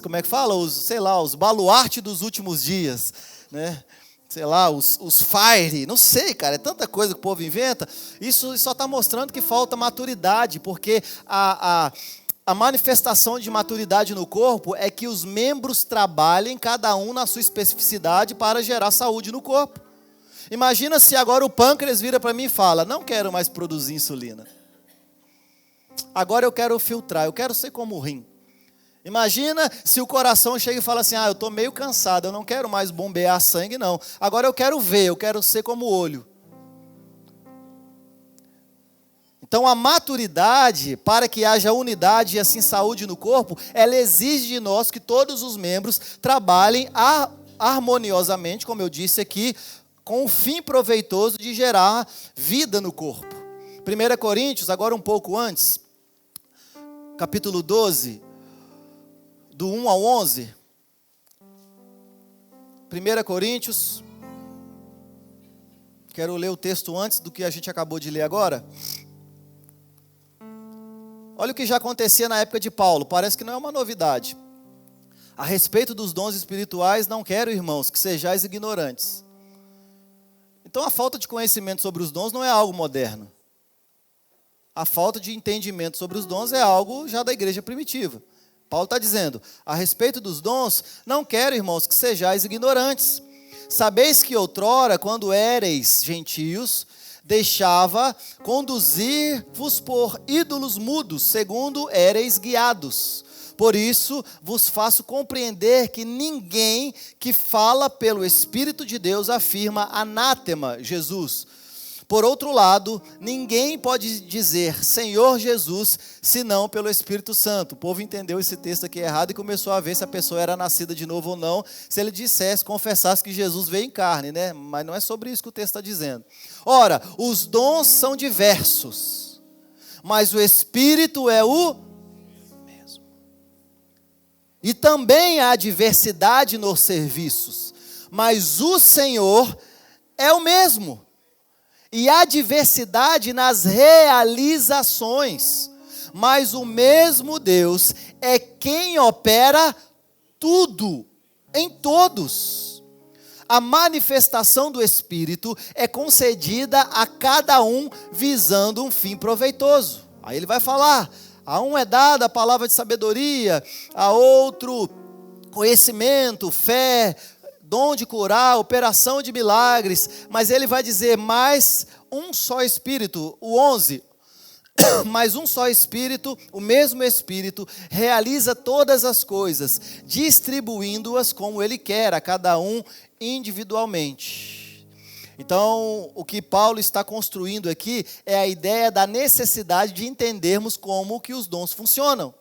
Como é que fala? Os baluarte dos últimos dias, né? Sei lá, os fire, não sei, cara, é tanta coisa que o povo inventa. Isso só está mostrando que falta maturidade, porque a manifestação de maturidade no corpo é que os membros trabalhem, cada um na sua especificidade, para gerar saúde no corpo. Imagina se agora o pâncreas vira para mim e fala, não quero mais produzir insulina. Agora eu quero filtrar, eu quero ser como o rim. Imagina se o coração chega e fala assim, eu estou meio cansado, eu não quero mais bombear sangue não. Agora eu quero ver, eu quero ser como o olho. Então a maturidade, para que haja unidade e assim saúde no corpo, ela exige de nós que todos os membros trabalhem harmoniosamente, como eu disse aqui, com o fim proveitoso de gerar vida no corpo. 1 Coríntios, agora um pouco antes, capítulo 12, do 1 ao 11, 1 Coríntios, quero ler o texto antes do que a gente acabou de ler agora. Olha o que já acontecia na época de Paulo, parece que não é uma novidade. A respeito dos dons espirituais, não quero, irmãos, que sejais ignorantes. Então a falta de conhecimento sobre os dons não é algo moderno. A falta de entendimento sobre os dons é algo já da igreja primitiva. Paulo está dizendo, a respeito dos dons, não quero, irmãos, que sejais ignorantes. Sabeis que outrora, quando éreis gentios, deixava conduzir-vos por ídolos mudos, segundo éreis guiados. Por isso, vos faço compreender que ninguém que fala pelo Espírito de Deus afirma anátema Jesus. Por outro lado, ninguém pode dizer Senhor Jesus, senão pelo Espírito Santo. O povo entendeu esse texto aqui errado e começou a ver se a pessoa era nascida de novo ou não, se ele dissesse, confessasse que Jesus veio em carne, né? Mas não é sobre isso que o texto está dizendo. Ora, os dons são diversos, mas o Espírito é o e também há diversidade nos serviços, mas o Senhor é o mesmo. E há diversidade nas realizações, mas o mesmo Deus é quem opera tudo, em todos. A manifestação do Espírito é concedida a cada um visando um fim proveitoso. Aí ele vai falar... A um é dada a palavra de sabedoria, a outro conhecimento, fé, dom de curar, operação de milagres. Mas ele vai dizer, mais um só Espírito, o 11. Mas um só Espírito, o mesmo Espírito, realiza todas as coisas, distribuindo-as como Ele quer, a cada um individualmente. Então, o que Paulo está construindo aqui é a ideia da necessidade de entendermos como que os dons funcionam.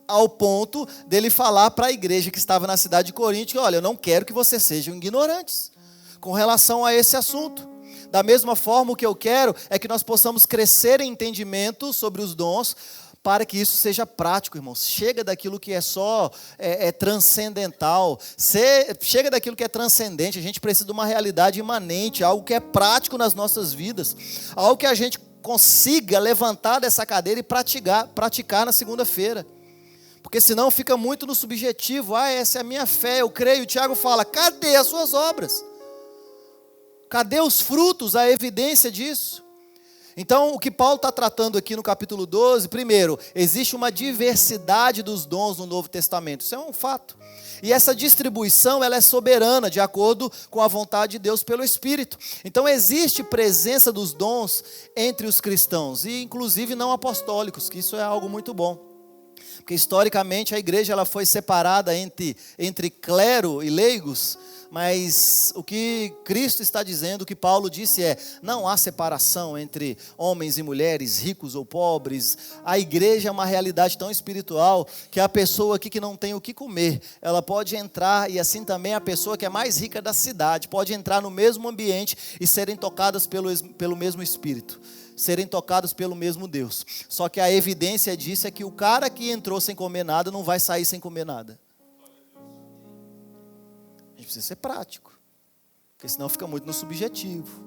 Ao ponto dele falar para a igreja que estava na cidade de Corinto, olha, eu não quero que vocês sejam ignorantes com relação a esse assunto. Da mesma forma, o que eu quero é que nós possamos crescer em entendimento sobre os dons, para que isso seja prático, irmãos. Chega daquilo que é só transcendental, chega daquilo que é transcendente. A gente precisa de uma realidade imanente, algo que é prático nas nossas vidas, algo que a gente consiga levantar dessa cadeira e praticar na segunda-feira. Porque senão fica muito no subjetivo. Essa é a minha fé, eu creio. O Tiago fala, cadê as suas obras? Cadê os frutos, a evidência disso? Então, o que Paulo está tratando aqui no capítulo 12, primeiro, existe uma diversidade dos dons no Novo Testamento. Isso é um fato. E essa distribuição, ela é soberana, de acordo com a vontade de Deus pelo Espírito. Então, existe presença dos dons entre os cristãos, e inclusive não apostólicos, que isso é algo muito bom. Porque, historicamente, a igreja ela foi separada entre clero e leigos, mas o que Cristo está dizendo, o que Paulo disse não há separação entre homens e mulheres, ricos ou pobres. A igreja é uma realidade tão espiritual que a pessoa aqui que não tem o que comer, ela pode entrar, e assim também a pessoa que é mais rica da cidade, pode entrar no mesmo ambiente e serem tocadas pelo mesmo Espírito, serem tocados pelo mesmo Deus. Só que a evidência disso é que o cara que entrou sem comer nada não vai sair sem comer nada. A gente precisa ser prático, porque senão fica muito no subjetivo.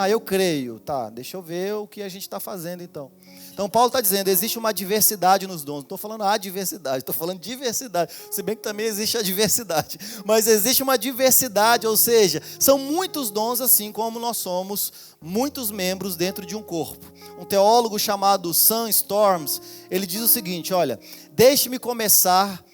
Eu creio, tá, deixa eu ver o que a gente está fazendo então. Então Paulo está dizendo, existe uma diversidade nos dons. Não estou falando a diversidade, estou falando diversidade, se bem que também existe a diversidade. Mas existe uma diversidade, ou seja, são muitos dons assim como nós somos muitos membros dentro de um corpo. Um teólogo chamado Sam Storms, ele diz o seguinte, olha, deixe-me começar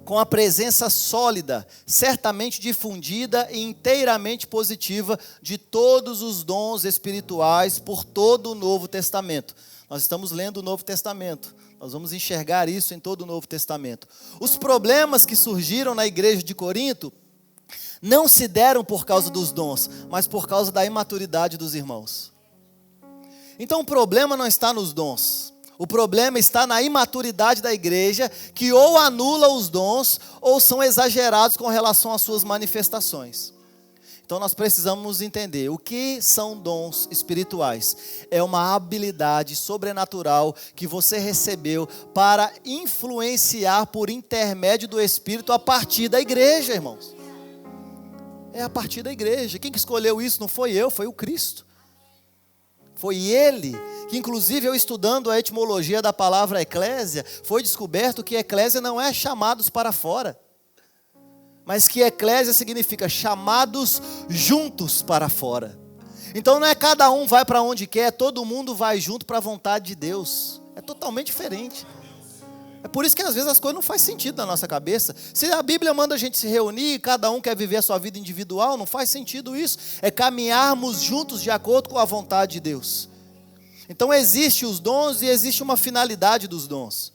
com a presença sólida, certamente difundida e inteiramente positiva de todos os dons espirituais por todo o Novo Testamento. Nós estamos lendo o Novo Testamento, nós vamos enxergar isso em todo o Novo Testamento. Os problemas que surgiram na igreja de Corinto não se deram por causa dos dons, mas por causa da imaturidade dos irmãos. Então o problema não está nos dons. O problema está na imaturidade da igreja, que ou anula os dons, ou são exagerados com relação às suas manifestações. Então nós precisamos entender, o que são dons espirituais? É uma habilidade sobrenatural que você recebeu para influenciar por intermédio do Espírito a partir da igreja, irmãos. É a partir da igreja. Quem que escolheu isso não foi eu, foi o Cristo. Foi Ele, que inclusive eu estudando a etimologia da palavra eclésia, foi descoberto que eclésia não é chamados para fora, mas que eclésia significa chamados juntos para fora. Então não é cada um vai para onde quer, todo mundo vai junto para a vontade de Deus. É totalmente diferente. É por isso que às vezes as coisas não fazem sentido na nossa cabeça. Se a Bíblia manda a gente se reunir, cada um quer viver a sua vida individual, não faz sentido isso. É caminharmos juntos de acordo com a vontade de Deus. Então existem os dons e existe uma finalidade dos dons.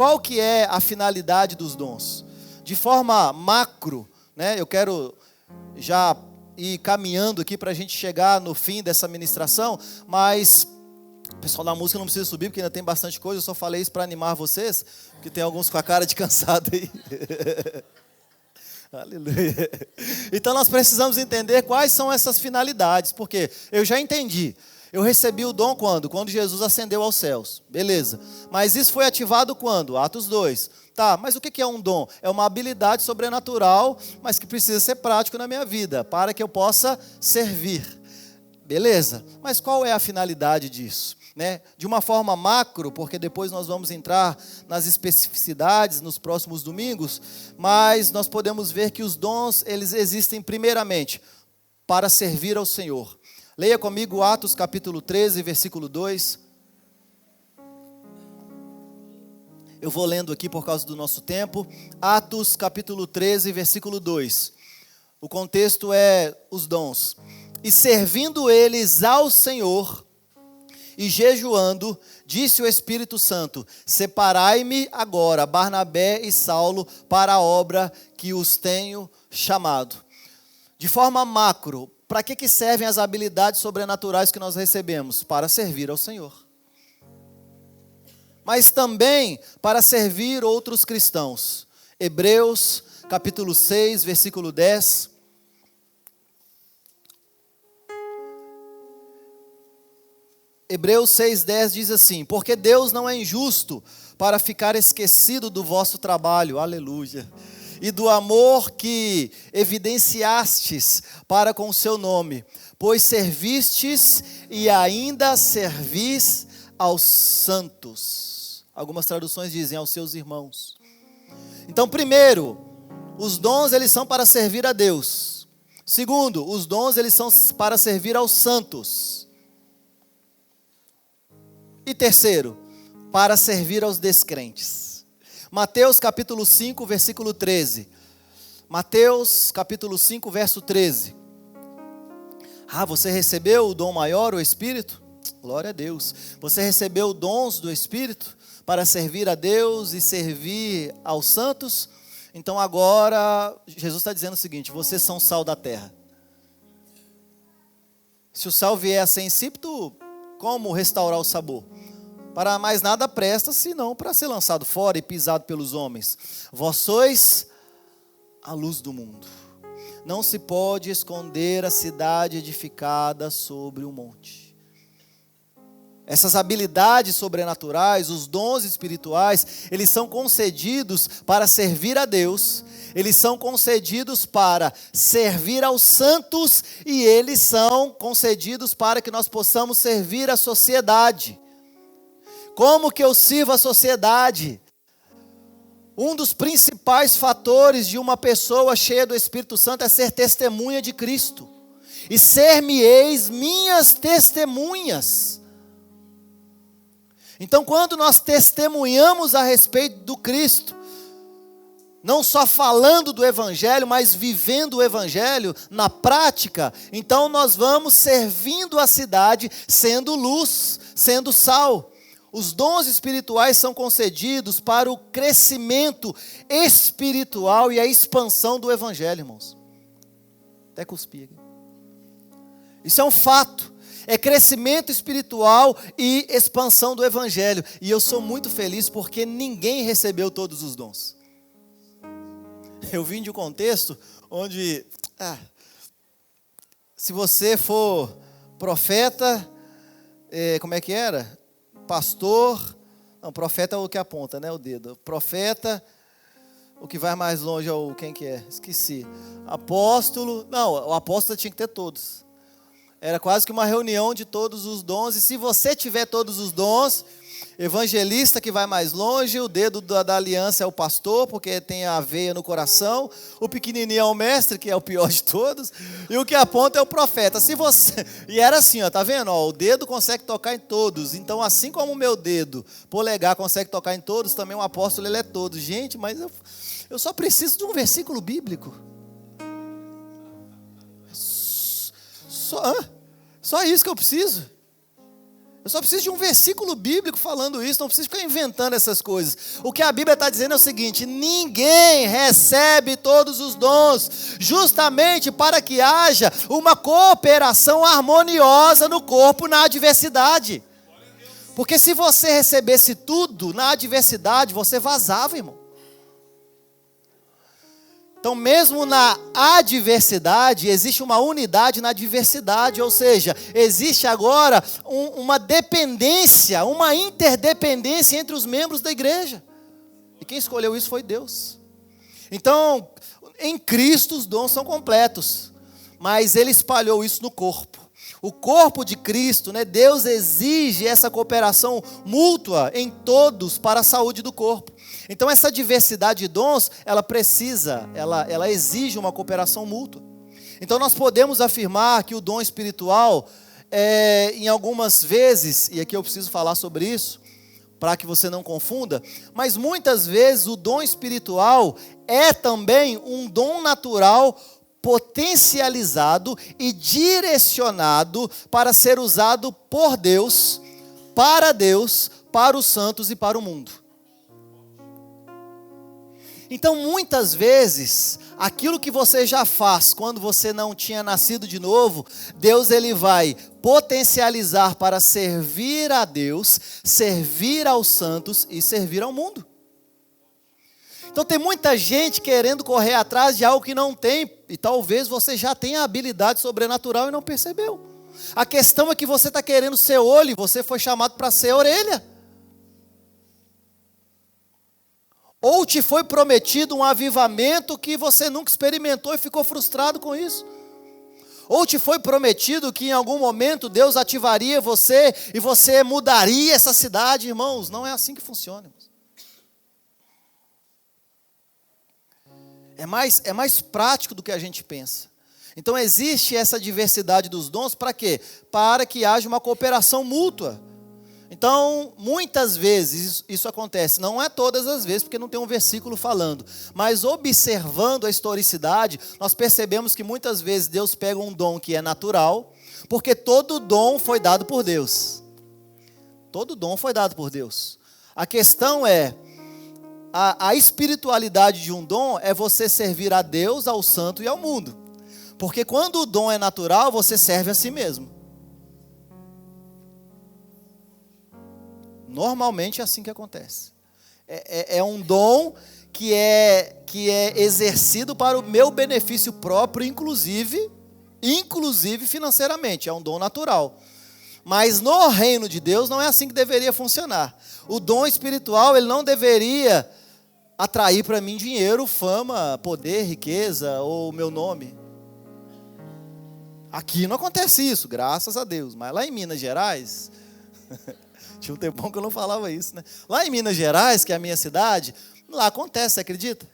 qual que é a finalidade dos dons? De forma macro, né, eu quero já ir caminhando aqui para a gente chegar no fim dessa ministração, mas o pessoal da música não precisa subir, porque ainda tem bastante coisa, eu só falei isso para animar vocês, porque tem alguns com a cara de cansado aí. Aleluia. Então nós precisamos entender quais são essas finalidades, porque eu já entendi. Eu recebi o dom quando? Quando Jesus ascendeu aos céus. Beleza. Mas isso foi ativado quando? Atos 2. Tá, mas o que é um dom? É uma habilidade sobrenatural, mas que precisa ser prático na minha vida, para que eu possa servir. Beleza. Mas qual é a finalidade disso? Né? De uma forma macro, porque depois nós vamos entrar nas especificidades nos próximos domingos, mas nós podemos ver que os dons, eles existem primeiramente para servir ao Senhor. Leia comigo Atos capítulo 13, versículo 2. Eu vou lendo aqui por causa do nosso tempo. Atos capítulo 13, versículo 2. O contexto é os dons. E servindo eles ao Senhor e jejuando, disse o Espírito Santo: separai-me agora Barnabé e Saulo para a obra que os tenho chamado. De forma macro, para que servem as habilidades sobrenaturais que nós recebemos? Para servir ao Senhor. Mas também para servir outros cristãos. Hebreus, capítulo 6, versículo 10. Hebreus 6,10 diz assim: porque Deus não é injusto para ficar esquecido do vosso trabalho, aleluia, e do amor que evidenciastes para com o seu nome, pois servistes e ainda servis aos santos. Algumas traduções dizem aos seus irmãos. Então, primeiro, os dons eles são para servir a Deus. Segundo, os dons eles são para servir aos santos. E terceiro, para servir aos descrentes. Mateus capítulo 5, versículo 13. Mateus capítulo 5, verso 13. Ah, você recebeu o dom maior, o Espírito? Glória a Deus. Você recebeu dons do Espírito para servir a Deus e servir aos santos? Então agora, Jesus está dizendo o seguinte: vocês são sal da terra. Se o sal vier a ser insípido, como restaurar o sabor? Para mais nada presta, senão para ser lançado fora e pisado pelos homens. Vós sois a luz do mundo. Não se pode esconder a cidade edificada sobre um monte. Essas habilidades sobrenaturais, os dons espirituais, eles são concedidos para servir a Deus, eles são concedidos para servir aos santos e eles são concedidos para que nós possamos servir a sociedade. Como que eu sirvo a sociedade? Um dos principais fatores de uma pessoa cheia do Espírito Santo é ser testemunha de Cristo. E ser-me-eis minhas testemunhas. Então, quando nós testemunhamos a respeito do Cristo, não só falando do Evangelho, mas vivendo o Evangelho na prática, então nós vamos servindo a cidade, sendo luz, sendo sal. Os dons espirituais são concedidos para o crescimento espiritual e a expansão do Evangelho, irmãos. Até cuspi aqui. Isso é um fato. É crescimento espiritual e expansão do Evangelho. E eu sou muito feliz porque ninguém recebeu todos os dons. Eu vim de um contexto onde, se você for profeta, como é que era? Pastor, não, profeta é o que aponta, né, o dedo. Profeta, o que vai mais longe é o, quem que é? Esqueci. Apóstolo, não, o apóstolo tinha que ter todos. Era quase que uma reunião de todos os dons, e se você tiver todos os dons, evangelista que vai mais longe, o dedo da aliança é o pastor, porque tem a veia no coração, o pequenininho é o mestre, que é o pior de todos, e o que aponta é o profeta. Se você... E era assim, ó, tá vendo? Ó, o dedo consegue tocar em todos, então assim como o meu dedo polegar consegue tocar em todos, também o apóstolo ele é todo. Gente, mas eu só preciso de um versículo bíblico. Só isso que eu preciso. Eu só preciso de um versículo bíblico falando isso, não preciso ficar inventando essas coisas. O que a Bíblia está dizendo é o seguinte: ninguém recebe todos os dons, justamente para que haja uma cooperação harmoniosa no corpo na adversidade. Porque se você recebesse tudo na adversidade, você vazava, irmão. Então, mesmo na adversidade, existe uma unidade na diversidade, ou seja, existe agora uma dependência, uma interdependência entre os membros da igreja. E quem escolheu isso foi Deus. Então, em Cristo os dons são completos, mas Ele espalhou isso no corpo. O corpo de Cristo, né, Deus exige essa cooperação mútua em todos para a saúde do corpo. Então essa diversidade de dons, ela exige uma cooperação mútua. Então nós podemos afirmar que o dom espiritual, em algumas vezes, e aqui eu preciso falar sobre isso, para que você não confunda, mas muitas vezes o dom espiritual é também um dom natural potencializado e direcionado para ser usado por Deus, para os santos e para o mundo. Então, muitas vezes, aquilo que você já faz quando você não tinha nascido de novo, Deus ele vai potencializar para servir a Deus, servir aos santos e servir ao mundo. Então tem muita gente querendo correr atrás de algo que não tem, e talvez você já tenha habilidade sobrenatural e não percebeu. A questão é que você está querendo ser olho, e você foi chamado para ser orelha. Ou te foi prometido um avivamento que você nunca experimentou e ficou frustrado com isso. Ou te foi prometido que em algum momento Deus ativaria você e você mudaria essa cidade, irmãos. Não é assim que funciona, irmãos. É mais prático do que a gente pensa. Então existe essa diversidade dos dons para quê? Para que haja uma cooperação mútua. Então, muitas vezes isso acontece, não é todas as vezes, porque não tem um versículo falando, mas observando a historicidade, nós percebemos que muitas vezes Deus pega um dom que é natural, porque todo dom foi dado por Deus. Todo dom foi dado por Deus. A questão é, a espiritualidade de um dom é você servir a Deus, ao santo e ao mundo. Porque quando o dom é natural, você serve a si mesmo. Normalmente é assim que acontece. É um dom que é exercido para o meu benefício próprio, inclusive financeiramente. É um dom natural. Mas no reino de Deus não é assim que deveria funcionar. O dom espiritual, ele não deveria atrair para mim dinheiro, fama, poder, riqueza ou meu nome. Aqui não acontece isso, graças a Deus. Mas lá em Minas Gerais... Tinha um tempão que eu não falava isso, né? Lá em Minas Gerais, que é a minha cidade, lá acontece, você acredita?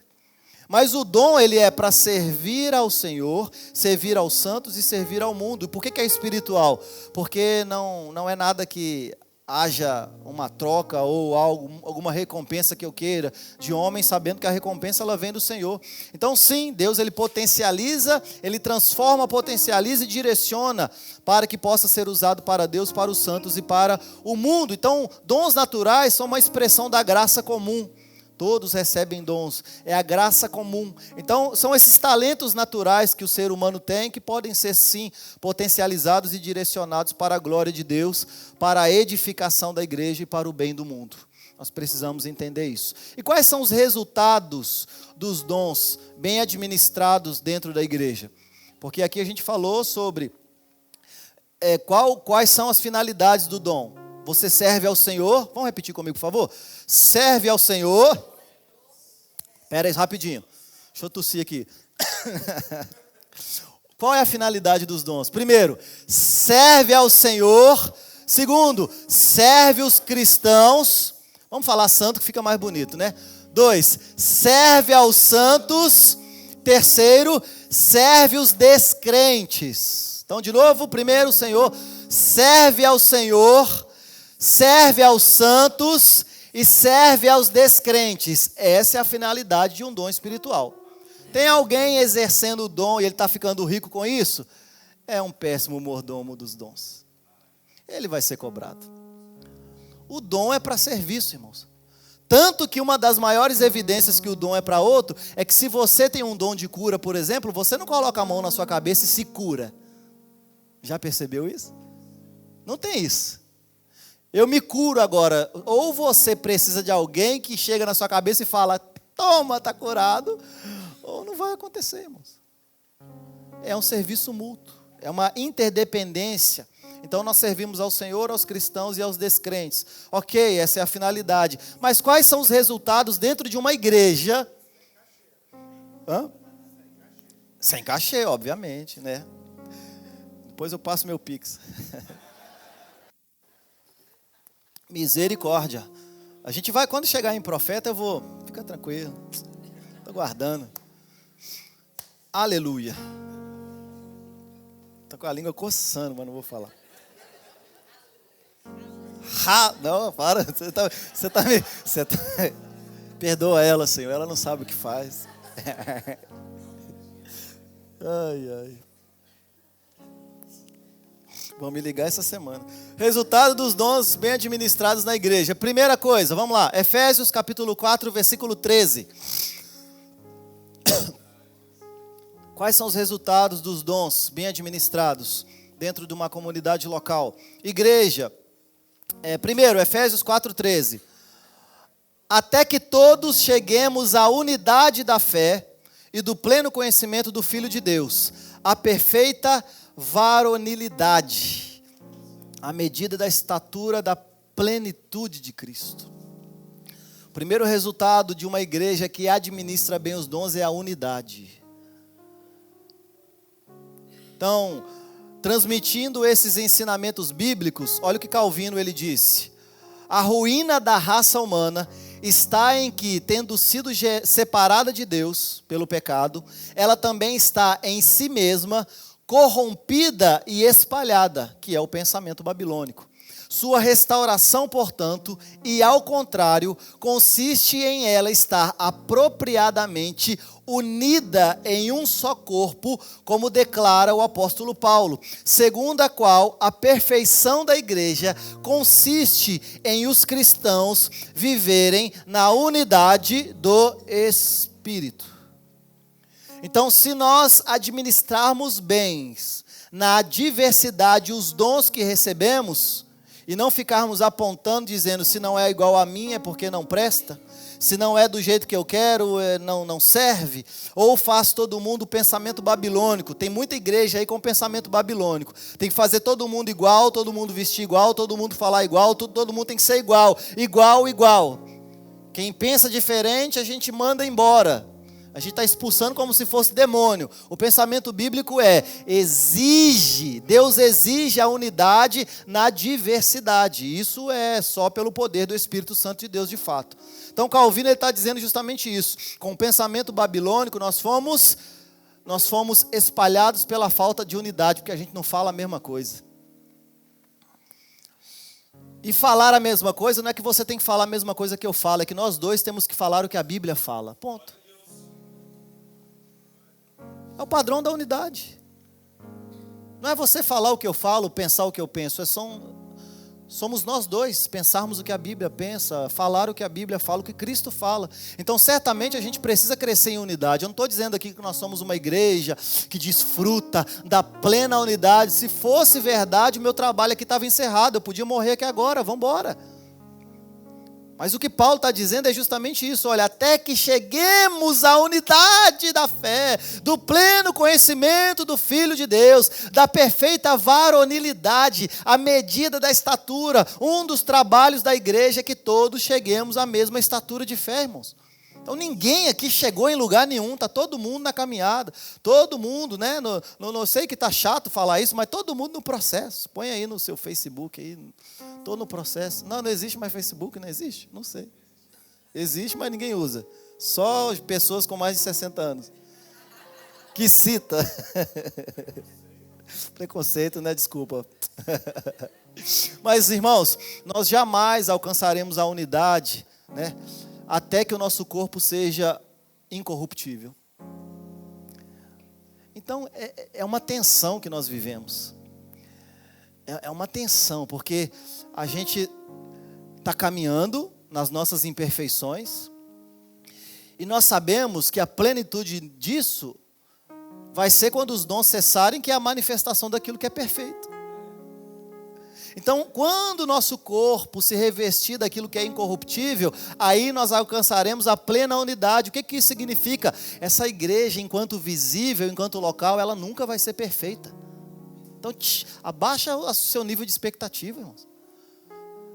Mas o dom, ele é para servir ao Senhor, servir aos santos e servir ao mundo. Por que é espiritual? Porque não é nada que haja uma troca ou alguma recompensa que eu queira de homem, sabendo que a recompensa ela vem do Senhor. Então sim, Deus ele potencializa, ele transforma, potencializa e direciona para que possa ser usado para Deus, para os santos e para o mundo. Então, dons naturais são uma expressão da graça comum. Todos recebem dons, é a graça comum. Então, são esses talentos naturais que o ser humano tem, que podem ser, sim, potencializados e direcionados para a glória de Deus, para a edificação da igreja e para o bem do mundo. Nós precisamos entender isso. E quais são os resultados dos dons bem administrados dentro da igreja? Porque aqui a gente falou sobre quais são as finalidades do dom. Você serve ao Senhor, vamos repetir comigo, por favor? Serve ao Senhor. Espera aí, rapidinho. Deixa eu tossir aqui. Qual é a finalidade dos dons? Primeiro, serve ao Senhor. Segundo, serve os cristãos. Vamos falar santo que fica mais bonito, né? 2, serve aos santos. Terceiro, serve os descrentes. Então, de novo, primeiro, o Senhor serve ao Senhor, serve aos santos e serve aos descrentes. Essa é a finalidade de um dom espiritual. Tem alguém exercendo o dom e ele está ficando rico com isso? É um péssimo mordomo dos dons. ele vai ser cobrado. O dom é para serviço, irmãos. Tanto que uma das maiores evidências que o dom é para outro é que se você tem um dom de cura, por exemplo, você não coloca a mão na sua cabeça e se cura. Já percebeu isso? Não tem isso. Eu me curo agora. Ou você precisa de alguém que chega na sua cabeça e fala, toma, está curado. Ou não vai acontecer, irmãos. É um serviço mútuo. É uma interdependência. Então nós servimos ao Senhor, aos cristãos e aos descrentes. Ok, essa é a finalidade. Mas quais são os resultados dentro de uma igreja? Sem cachê, obviamente, né? Depois eu passo meu Pix. Misericórdia. A gente vai, quando chegar em profeta, eu vou. Fica tranquilo. Estou guardando. Aleluia. Estou com a língua coçando, mas não vou falar. Não, para. Você tá me. Perdoa ela, Senhor. Ela não sabe o que faz. Ai, ai. Vão me ligar essa semana. Resultado dos dons bem administrados na igreja. Primeira coisa, vamos lá. Efésios capítulo 4, versículo 13. Quais são os resultados dos dons bem administrados dentro de uma comunidade local? Igreja. Primeiro, Efésios 4, 13. Até que todos cheguemos à unidade da fé e do pleno conhecimento do Filho de Deus, a perfeita varonilidade, à medida da estatura da plenitude de Cristo. O primeiro resultado de uma igreja que administra bem os dons é a unidade. Então, transmitindo esses ensinamentos bíblicos, olha o que Calvino ele disse: a ruína da raça humana está em que, tendo sido separada de Deus pelo pecado, ela também está em si mesma corrompida e espalhada, que é o pensamento babilônico. Sua restauração, portanto, e ao contrário, consiste em ela estar apropriadamente unida em um só corpo, como declara o apóstolo Paulo, segundo a qual a perfeição da igreja consiste em os cristãos viverem na unidade do Espírito. Então, se nós administrarmos bem na diversidade os dons que recebemos, e não ficarmos apontando, dizendo, se não é igual a mim é porque não presta, se não é do jeito que eu quero, não serve, ou faz todo mundo pensamento babilônico. Tem muita igreja aí com pensamento babilônico. Tem que fazer todo mundo igual, todo mundo vestir igual, todo mundo falar igual, todo mundo tem que ser igual, igual. Quem pensa diferente, a gente manda embora. A gente está expulsando como se fosse demônio. O pensamento bíblico Deus exige a unidade na diversidade. Isso é só pelo poder do Espírito Santo de Deus de fato. Então Calvino está dizendo justamente isso. Com o pensamento babilônico nós fomos espalhados pela falta de unidade, porque a gente não fala a mesma coisa. E falar a mesma coisa não é que você tem que falar a mesma coisa que eu falo, é que nós dois temos que falar o que a Bíblia fala. Ponto. É o padrão da unidade. Não é você falar o que eu falo, pensar o que eu penso. Somos nós dois pensarmos o que a Bíblia pensa, falar o que a Bíblia fala, o que Cristo fala. Então, certamente, a gente precisa crescer em unidade. Eu não estou dizendo aqui que nós somos uma igreja que desfruta da plena unidade. Se fosse verdade, o meu trabalho aqui estava encerrado. Eu podia morrer aqui agora, vamos embora. Mas o que Paulo está dizendo é justamente isso, olha, até que cheguemos à unidade da fé, do pleno conhecimento do Filho de Deus, da perfeita varonilidade, à medida da estatura. Um dos trabalhos da igreja é que todos cheguemos à mesma estatura de fé, irmãos. Então ninguém aqui chegou em lugar nenhum, está todo mundo na caminhada, todo mundo, né? Não sei que está chato falar isso, mas todo mundo no processo. Põe aí no seu Facebook, aí, estou no processo. Não existe mais Facebook, não existe? Não sei. Existe, mas ninguém usa. Só pessoas com mais de 60 anos. Que cita. Preconceito, né? Desculpa. Mas, irmãos, nós jamais alcançaremos a unidade, né? Até que o nosso corpo seja incorruptível. Então, é uma tensão que nós vivemos. é uma tensão, porque a gente está caminhando nas nossas imperfeições, e nós sabemos que a plenitude disso vai ser quando os dons cessarem, que é a manifestação daquilo que é perfeito. Então, quando o nosso corpo se revestir daquilo que é incorruptível, aí nós alcançaremos a plena unidade. O que isso significa? Essa igreja, enquanto visível, enquanto local, ela nunca vai ser perfeita. Então, abaixa o seu nível de expectativa, irmãos.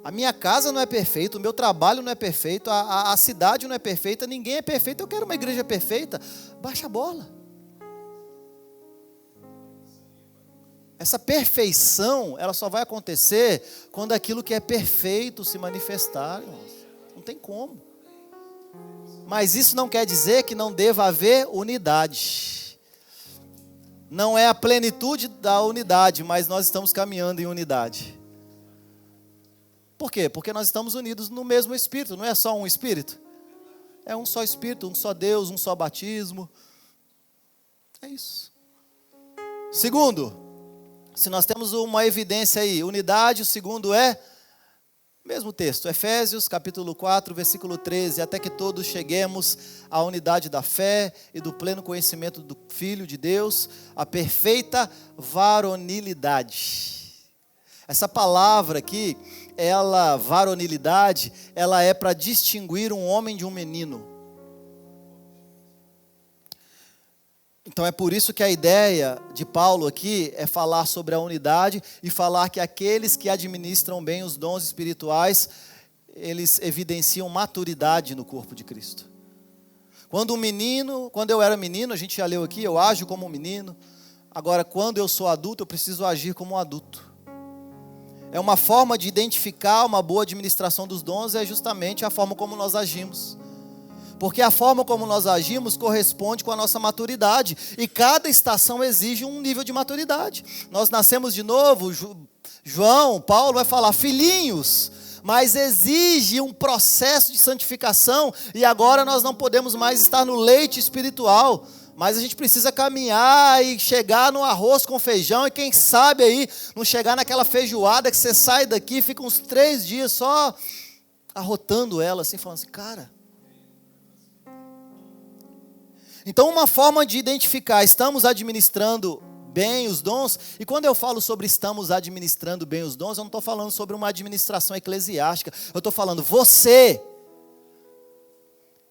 A minha casa não é perfeita, o meu trabalho não é perfeito, a cidade não é perfeita, ninguém é perfeito. Eu quero uma igreja perfeita. Baixa a bola. Essa perfeição, ela só vai acontecer quando aquilo que é perfeito se manifestar, irmãos. Não tem como. Mas isso não quer dizer que não deva haver unidade. Não é a plenitude da unidade, mas nós estamos caminhando em unidade. Por quê? Porque nós estamos unidos no mesmo Espírito, não é só um Espírito. É um só Espírito, um só Deus, um só batismo. É isso. Segundo, se nós temos uma evidência aí, unidade, o segundo é, mesmo texto, Efésios capítulo 4, versículo 13, até que todos cheguemos à unidade da fé e do pleno conhecimento do Filho de Deus, a perfeita varonilidade. Essa palavra aqui, varonilidade, ela é para distinguir um homem de um menino. Então é por isso que a ideia de Paulo aqui é falar sobre a unidade e falar que aqueles que administram bem os dons espirituais, eles evidenciam maturidade no corpo de Cristo. Quando eu era menino, a gente já leu aqui, eu ajo como um menino. Agora, quando eu sou adulto, eu preciso agir como um adulto. É uma forma de identificar uma boa administração dos dons, é justamente a forma como nós agimos. Porque a forma como nós agimos corresponde com a nossa maturidade. E cada estação exige um nível de maturidade. Nós nascemos de novo, Paulo vai falar, filhinhos, mas exige um processo de santificação. E agora nós não podemos mais estar no leite espiritual. Mas a gente precisa caminhar e chegar no arroz com feijão. E quem sabe aí, não chegar naquela feijoada que você sai daqui e fica uns 3 dias só arrotando ela, assim, falando assim, cara... Então, uma forma de identificar, estamos administrando bem os dons, e quando eu falo sobre estamos administrando bem os dons, eu não estou falando sobre uma administração eclesiástica, eu estou falando, você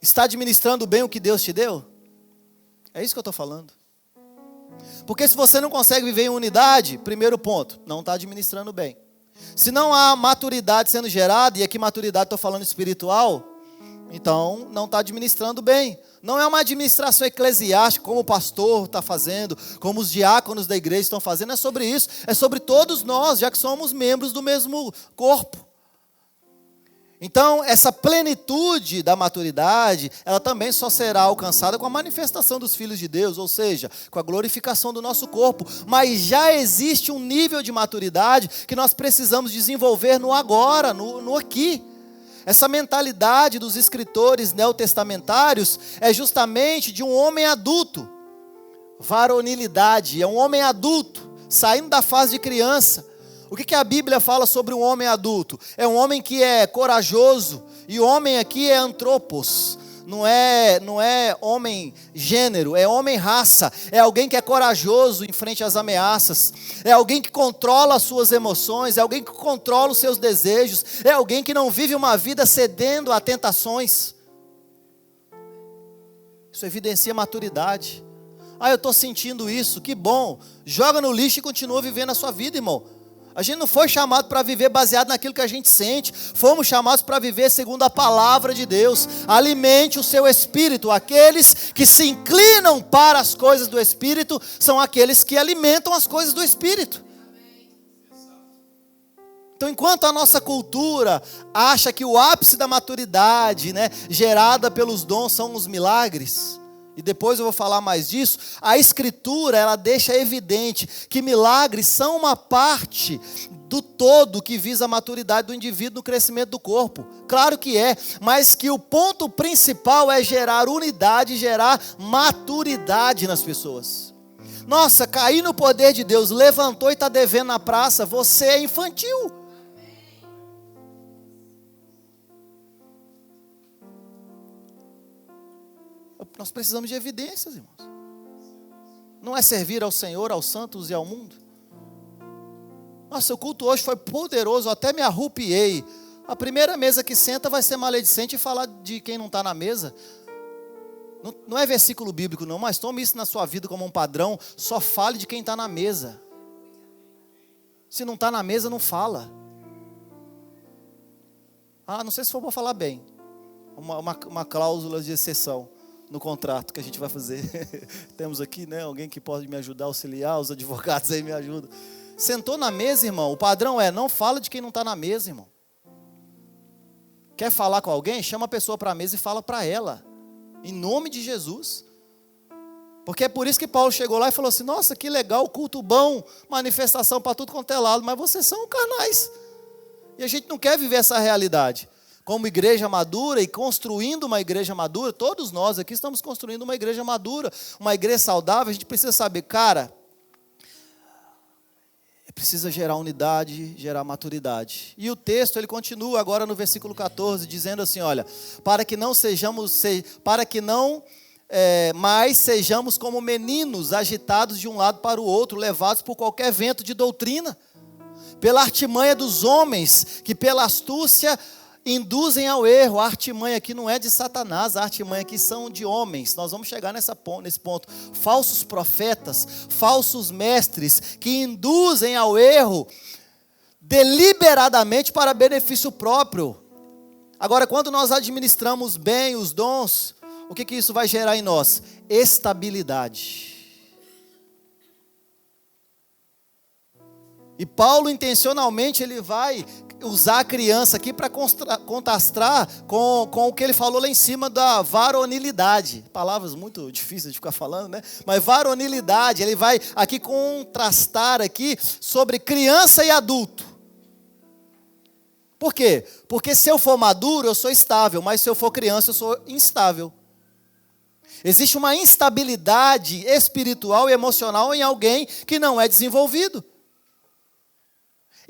está administrando bem o que Deus te deu? É isso que eu estou falando. Porque se você não consegue viver em unidade, primeiro ponto, não está administrando bem. Se não há maturidade sendo gerada, e aqui maturidade estou falando espiritual, então não está administrando bem. Não é uma administração eclesiástica, como o pastor está fazendo, como os diáconos da igreja estão fazendo, é sobre isso, é sobre todos nós, já que somos membros do mesmo corpo. Então, essa plenitude da maturidade, ela também só será alcançada com a manifestação dos filhos de Deus, ou seja, com a glorificação do nosso corpo. Mas já existe um nível de maturidade que nós precisamos desenvolver no agora, no aqui. Essa mentalidade dos escritores neotestamentários é justamente de um homem adulto. Varonilidade, é um homem adulto, saindo da fase de criança. O que a Bíblia fala sobre um homem adulto? É um homem que é corajoso, e homem aqui é antropos. Não é homem gênero, é homem raça. É alguém que é corajoso em frente às ameaças. É alguém que controla as suas emoções. É alguém que controla os seus desejos. É alguém que não vive uma vida cedendo a tentações. Isso evidencia maturidade. Eu estou sentindo isso, que bom. Joga no lixo e continua vivendo a sua vida, irmão. A gente não foi chamado para viver baseado naquilo que a gente sente. Fomos chamados para viver segundo a palavra de Deus. Alimente o seu espírito. Aqueles que se inclinam para as coisas do espírito são aqueles que alimentam as coisas do espírito. Então, enquanto a nossa cultura acha que o ápice da maturidade, gerada pelos dons, são os milagres, e depois eu vou falar mais disso, a Escritura, ela deixa evidente que milagres são uma parte do todo que visa a maturidade do indivíduo no crescimento do corpo. Claro que é, mas que o ponto principal é gerar unidade, gerar maturidade nas pessoas. Nossa, caí no poder de Deus, levantou e está devendo na praça, você é infantil. Nós precisamos de evidências, irmãos. Não é servir ao Senhor, aos santos e ao mundo? Nossa, o culto hoje foi poderoso, eu até me arrupiei. A primeira mesa que senta vai ser maledicente e falar de quem não está na mesa. Não é versículo bíblico não, mas tome isso na sua vida como um padrão. Só fale de quem está na mesa. Se não está na mesa, não fala. Não sei se for para falar bem. Uma cláusula de exceção no contrato que a gente vai fazer. Temos aqui, né, alguém que pode me ajudar, auxiliar, os advogados aí me ajudam. Sentou na mesa, irmão, o padrão é, não fala de quem não está na mesa, irmão. Quer falar com alguém? Chama a pessoa para a mesa e fala para ela. Em nome de Jesus. Porque é por isso que Paulo chegou lá e falou assim, nossa, que legal, culto bom, manifestação para tudo quanto é lado, mas vocês são carnais. E a gente não quer viver essa realidade. Como igreja madura e construindo uma igreja madura, todos nós aqui estamos construindo uma igreja madura, uma igreja saudável, a gente precisa saber, cara, precisa gerar unidade, gerar maturidade. E o texto, ele continua agora no versículo 14, dizendo assim, olha, para que não mais sejamos como meninos agitados de um lado para o outro, levados por qualquer vento de doutrina, pela artimanha dos homens, que pela astúcia induzem ao erro. A artimanha aqui não é de Satanás, a artimanha aqui são de homens. Nós vamos chegar nesse ponto. Falsos profetas, falsos mestres, que induzem ao erro deliberadamente para benefício próprio. Agora, quando nós administramos bem os dons, o que isso vai gerar em nós? Estabilidade. E Paulo intencionalmente ele vai usar a criança aqui para contrastar com o que ele falou lá em cima da varonilidade. Palavras muito difíceis de ficar falando, né? Mas varonilidade, ele vai aqui contrastar aqui sobre criança e adulto. Por quê? Porque se eu for maduro, eu sou estável, mas se eu for criança, eu sou instável. Existe uma instabilidade espiritual e emocional em alguém que não é desenvolvido.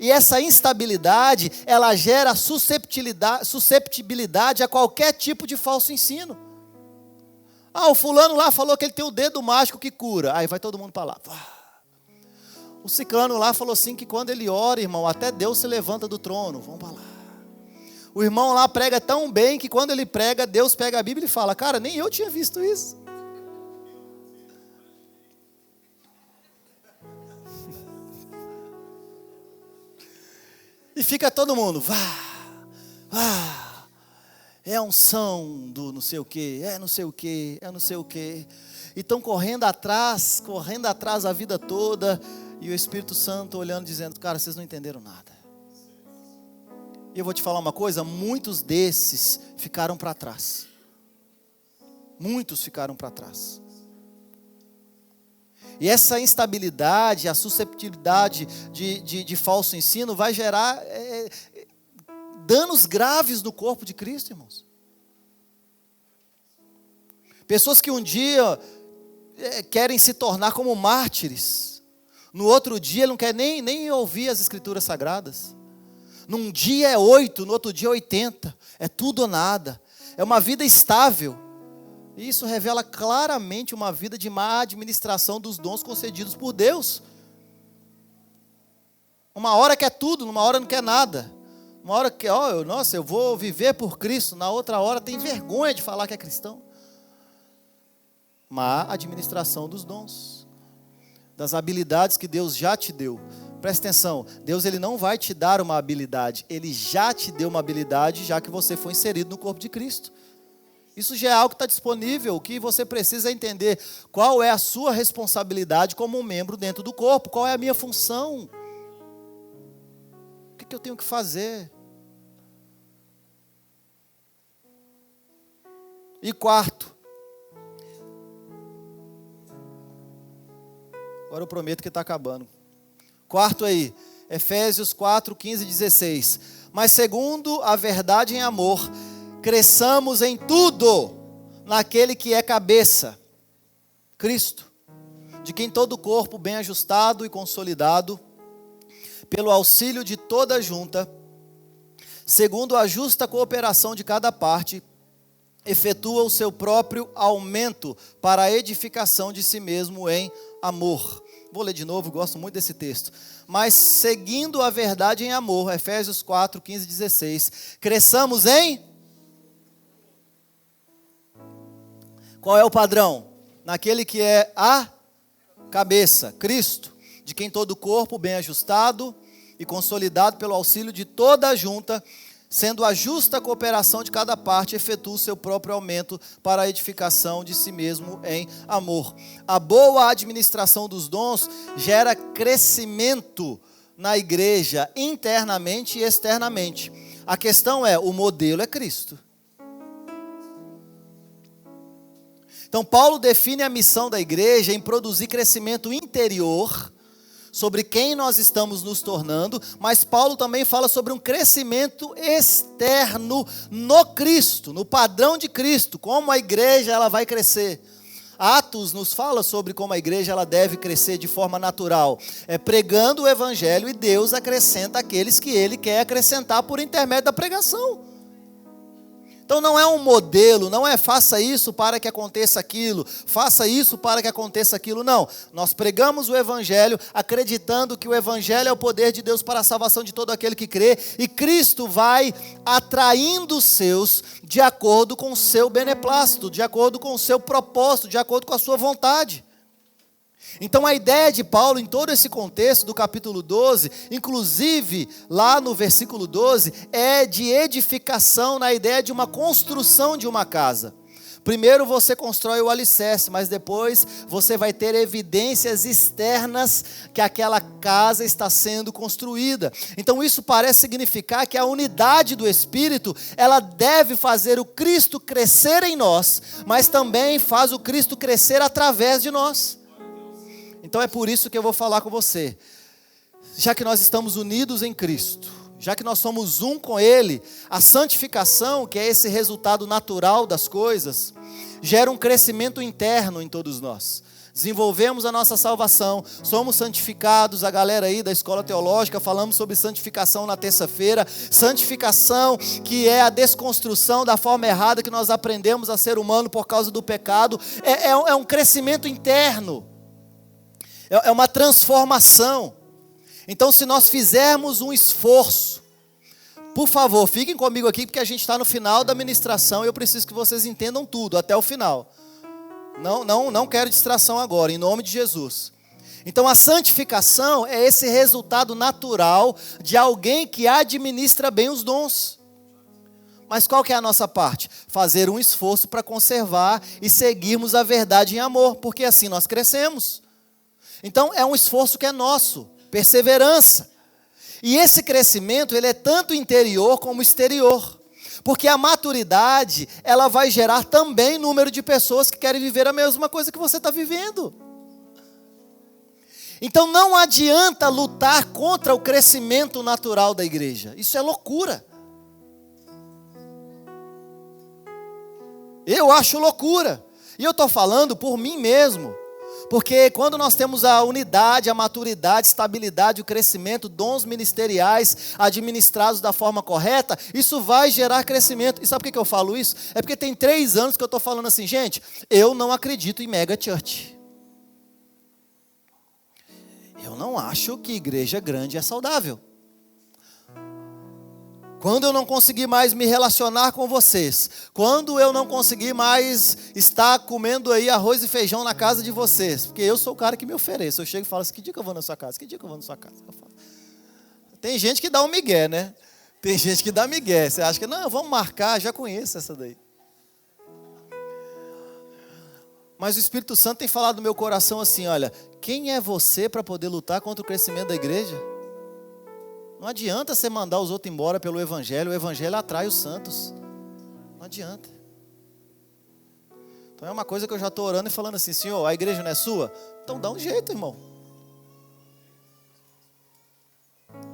E essa instabilidade, ela gera susceptibilidade a qualquer tipo de falso ensino. O fulano lá falou que ele tem o dedo mágico que cura. Aí vai todo mundo para lá. O ciclano lá falou assim que quando ele ora, irmão, até Deus se levanta do trono. Vamos para lá. O irmão lá prega tão bem que quando ele prega, Deus pega a Bíblia e fala, cara, nem eu tinha visto isso. E fica todo mundo, é a unção do não sei o quê, é não sei o quê, é não sei o quê. E estão correndo atrás a vida toda, e o Espírito Santo olhando, dizendo, cara, vocês não entenderam nada. E eu vou te falar uma coisa, muitos desses ficaram para trás. Muitos ficaram para trás. E essa instabilidade, a susceptibilidade de falso ensino vai gerar danos graves no corpo de Cristo, irmãos. Pessoas que um dia querem se tornar como mártires, no outro dia ele não quer nem ouvir as escrituras sagradas. Num dia é 8, no outro dia é 80, é tudo ou nada. É uma vida estável. E isso revela claramente uma vida de má administração dos dons concedidos por Deus. Uma hora quer tudo, numa hora não quer nada. Uma hora que, nossa, eu vou viver por Cristo. Na outra hora tem vergonha de falar que é cristão. Má administração dos dons, das habilidades que Deus já te deu. Presta atenção, Deus ele não vai te dar uma habilidade, Ele já te deu uma habilidade, já que você foi inserido no corpo de Cristo. Isso já é algo que está disponível. O que você precisa é entender qual é a sua responsabilidade como um membro dentro do corpo. Qual é a minha função? O que eu tenho que fazer? E quarto. Agora eu prometo que está acabando. Quarto aí. Efésios 4, 15 e 16. Mas segundo a verdade em amor, cresçamos em tudo naquele que é cabeça, Cristo, de quem todo o corpo, bem ajustado e consolidado, pelo auxílio de toda a junta, segundo a justa cooperação de cada parte, efetua o seu próprio aumento para a edificação de si mesmo em amor. Vou ler de novo, gosto muito desse texto. Mas seguindo a verdade em amor, Efésios 4, 15 e 16, cresçamos em... Qual é o padrão? Naquele que é a cabeça, Cristo, de quem todo o corpo, bem ajustado e consolidado pelo auxílio de toda a junta, sendo a justa cooperação de cada parte, efetua o seu próprio aumento para a edificação de si mesmo em amor. A boa administração dos dons gera crescimento na igreja, internamente e externamente. A questão é, o modelo é Cristo. Então, Paulo define a missão da igreja em produzir crescimento interior, sobre quem nós estamos nos tornando, mas Paulo também fala sobre um crescimento externo no Cristo, no padrão de Cristo, como a igreja ela vai crescer. Atos nos fala sobre como a igreja ela deve crescer de forma natural, pregando o evangelho, e Deus acrescenta aqueles que Ele quer acrescentar por intermédio da pregação. Então não é um modelo, não é faça isso para que aconteça aquilo, faça isso para que aconteça aquilo, não. Nós pregamos o evangelho acreditando que o evangelho é o poder de Deus para a salvação de todo aquele que crê, e Cristo vai atraindo os seus de acordo com o seu beneplácito, de acordo com o seu propósito, de acordo com a sua vontade. Então a ideia de Paulo em todo esse contexto do capítulo 12, inclusive lá no versículo 12, é de edificação, na ideia de uma construção de uma casa. Primeiro você constrói o alicerce, mas depois você vai ter evidências externas que aquela casa está sendo construída. Então isso parece significar que a unidade do Espírito, ela deve fazer o Cristo crescer em nós, mas também faz o Cristo crescer através de nós. Então é por isso que eu vou falar com você. Já que nós estamos unidos em Cristo, já que nós somos um com Ele, a santificação, que é esse resultado natural das coisas, gera um crescimento interno em todos nós. Desenvolvemos a nossa salvação, somos santificados. A galera aí da escola teológica, falamos sobre santificação na terça-feira. Santificação que é a desconstrução da forma errada que nós aprendemos a ser humano por causa do pecado. É um crescimento interno. É uma transformação. Então, se nós fizermos um esforço, por favor, fiquem comigo aqui, porque a gente está no final da ministração e eu preciso que vocês entendam tudo, até o final. Não quero distração agora, em nome de Jesus. Então, a santificação é esse resultado natural de alguém que administra bem os dons. Mas qual que é a nossa parte? Fazer um esforço para conservar e seguirmos a verdade em amor, porque assim nós crescemos. Então é um esforço que é nosso, perseverança. E esse crescimento, ele é tanto interior como exterior. Porque a maturidade, ela vai gerar também número de pessoas que querem viver a mesma coisa que você está vivendo. Então não adianta lutar contra o crescimento natural da igreja. Isso é loucura. Eu acho loucura. E eu estou falando por mim mesmo. Porque quando nós temos a unidade, a maturidade, estabilidade, o crescimento, dons ministeriais administrados da forma correta, isso vai gerar crescimento. E sabe por que eu falo isso? É porque tem 3 anos que eu estou falando assim, gente, eu não acredito em mega church. Eu não acho que igreja grande é saudável. Quando eu não conseguir mais me relacionar com vocês, quando eu não conseguir mais estar comendo aí arroz e feijão na casa de vocês, porque eu sou o cara que me ofereço, eu chego e falo assim, que dia que eu vou na sua casa? Que dia que eu vou na sua casa? Tem gente que dá um migué, né? Tem gente que dá migué, você acha que, não, vamos marcar, já conheço essa daí. Mas o Espírito Santo tem falado no meu coração assim, olha, quem é você para poder lutar contra o crescimento da igreja? Não adianta você mandar os outros embora pelo evangelho, o evangelho atrai os santos. Não adianta. Então é uma coisa que eu já estou orando e falando assim, Senhor, a igreja não é sua? Então dá um jeito, irmão.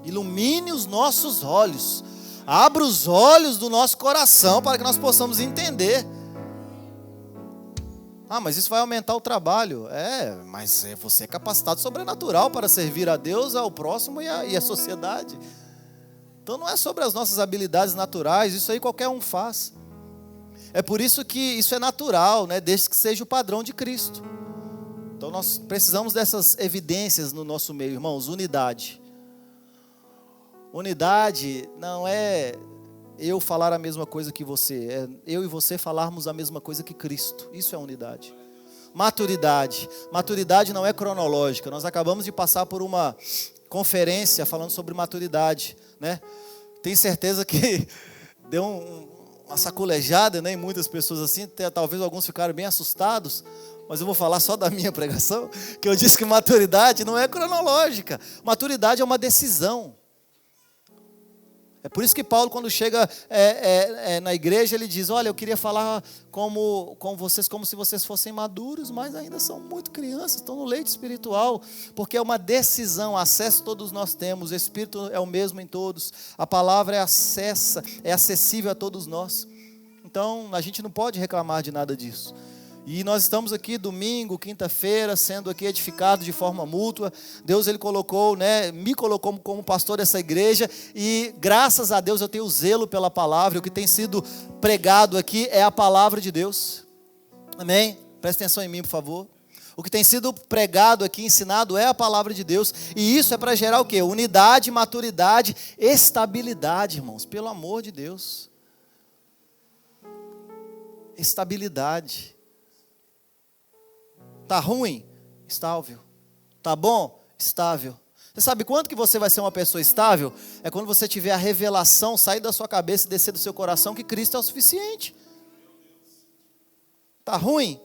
Ilumine os nossos olhos. Abra os olhos do nosso coração para que nós possamos entender. Ah, mas isso vai aumentar o trabalho. Mas você é capacitado sobrenatural para servir a Deus, ao próximo e à sociedade. Então não é sobre as nossas habilidades naturais, isso aí qualquer um faz. É por isso que isso é natural, né? Desde que seja o padrão de Cristo. Então nós precisamos dessas evidências no nosso meio, irmãos. Unidade. Unidade não é eu falar a mesma coisa que você, é eu e você falarmos a mesma coisa que Cristo. Isso é unidade. Maturidade. Maturidade não é cronológica. Nós acabamos de passar por uma conferência falando sobre maturidade, né? Tenho certeza que deu uma sacolejada, né, em muitas pessoas assim, talvez alguns ficaram bem assustados, mas eu vou falar só da minha pregação, que eu disse que maturidade não é cronológica. Maturidade é uma decisão. É por isso que Paulo, quando chega na igreja, ele diz: olha, eu queria falar com vocês como se vocês fossem maduros, mas ainda são muito crianças, estão no leite espiritual, porque é uma decisão. Acesso todos nós temos, o Espírito é o mesmo em todos, a palavra é acessível a todos nós. Então a gente não pode reclamar de nada disso. E nós estamos aqui domingo, quinta-feira, sendo aqui edificados de forma mútua. Deus, Ele colocou, né, me colocou como pastor dessa igreja, e graças a Deus eu tenho zelo pela palavra. O que tem sido pregado aqui é a palavra de Deus. Amém? Presta atenção em mim, por favor. O que tem sido pregado aqui, ensinado, é a palavra de Deus. E isso é para gerar o quê? Unidade, maturidade, estabilidade, irmãos. Pelo amor de Deus. Estabilidade. Tá ruim? Estável. Tá bom? Estável. Você sabe quando que você vai ser uma pessoa estável? É quando você tiver a revelação sair da sua cabeça e descer do seu coração que Cristo é o suficiente. Tá ruim?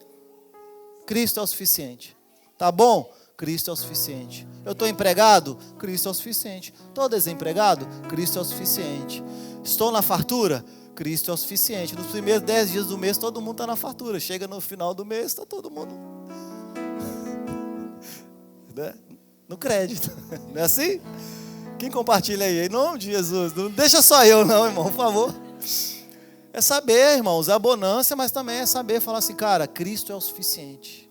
Cristo é o suficiente. Tá bom? Cristo é o suficiente. Eu estou empregado? Cristo é o suficiente. Estou desempregado? Cristo é o suficiente. Estou na fartura? Cristo é o suficiente. Nos primeiros 10 dias do mês todo mundo está na fartura. Chega no final do mês, está todo mundo no crédito. Não é assim? Quem compartilha aí? Em nome de Jesus. Não deixa só eu não, irmão, por favor. É saber, irmãos, é abundância, mas também é saber falar assim, cara, Cristo é o suficiente.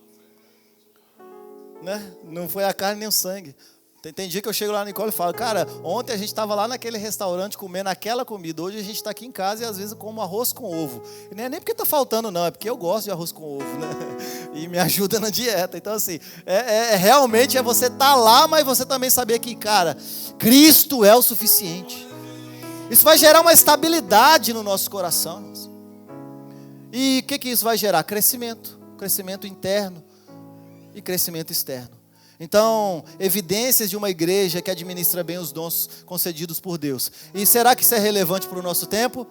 Né? Não foi a carne nem o sangue. Tem dia que eu chego lá na Nicole e falo, cara, ontem a gente estava lá naquele restaurante comendo aquela comida, hoje a gente está aqui em casa e às vezes como arroz com ovo. E não é nem porque está faltando não, é porque eu gosto de arroz com ovo, né? E me ajuda na dieta. Então assim, realmente você estar lá, mas você também saber que, cara, Cristo é o suficiente. Isso vai gerar uma estabilidade no nosso coração. Irmãos. E o que isso vai gerar? Crescimento interno e crescimento externo. Então, evidências de uma igreja que administra bem os dons concedidos por Deus. E será que isso é relevante para o nosso tempo?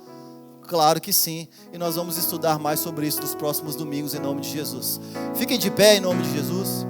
Claro que sim. E nós vamos estudar mais sobre isso nos próximos domingos, em nome de Jesus. Fiquem de pé, em nome de Jesus.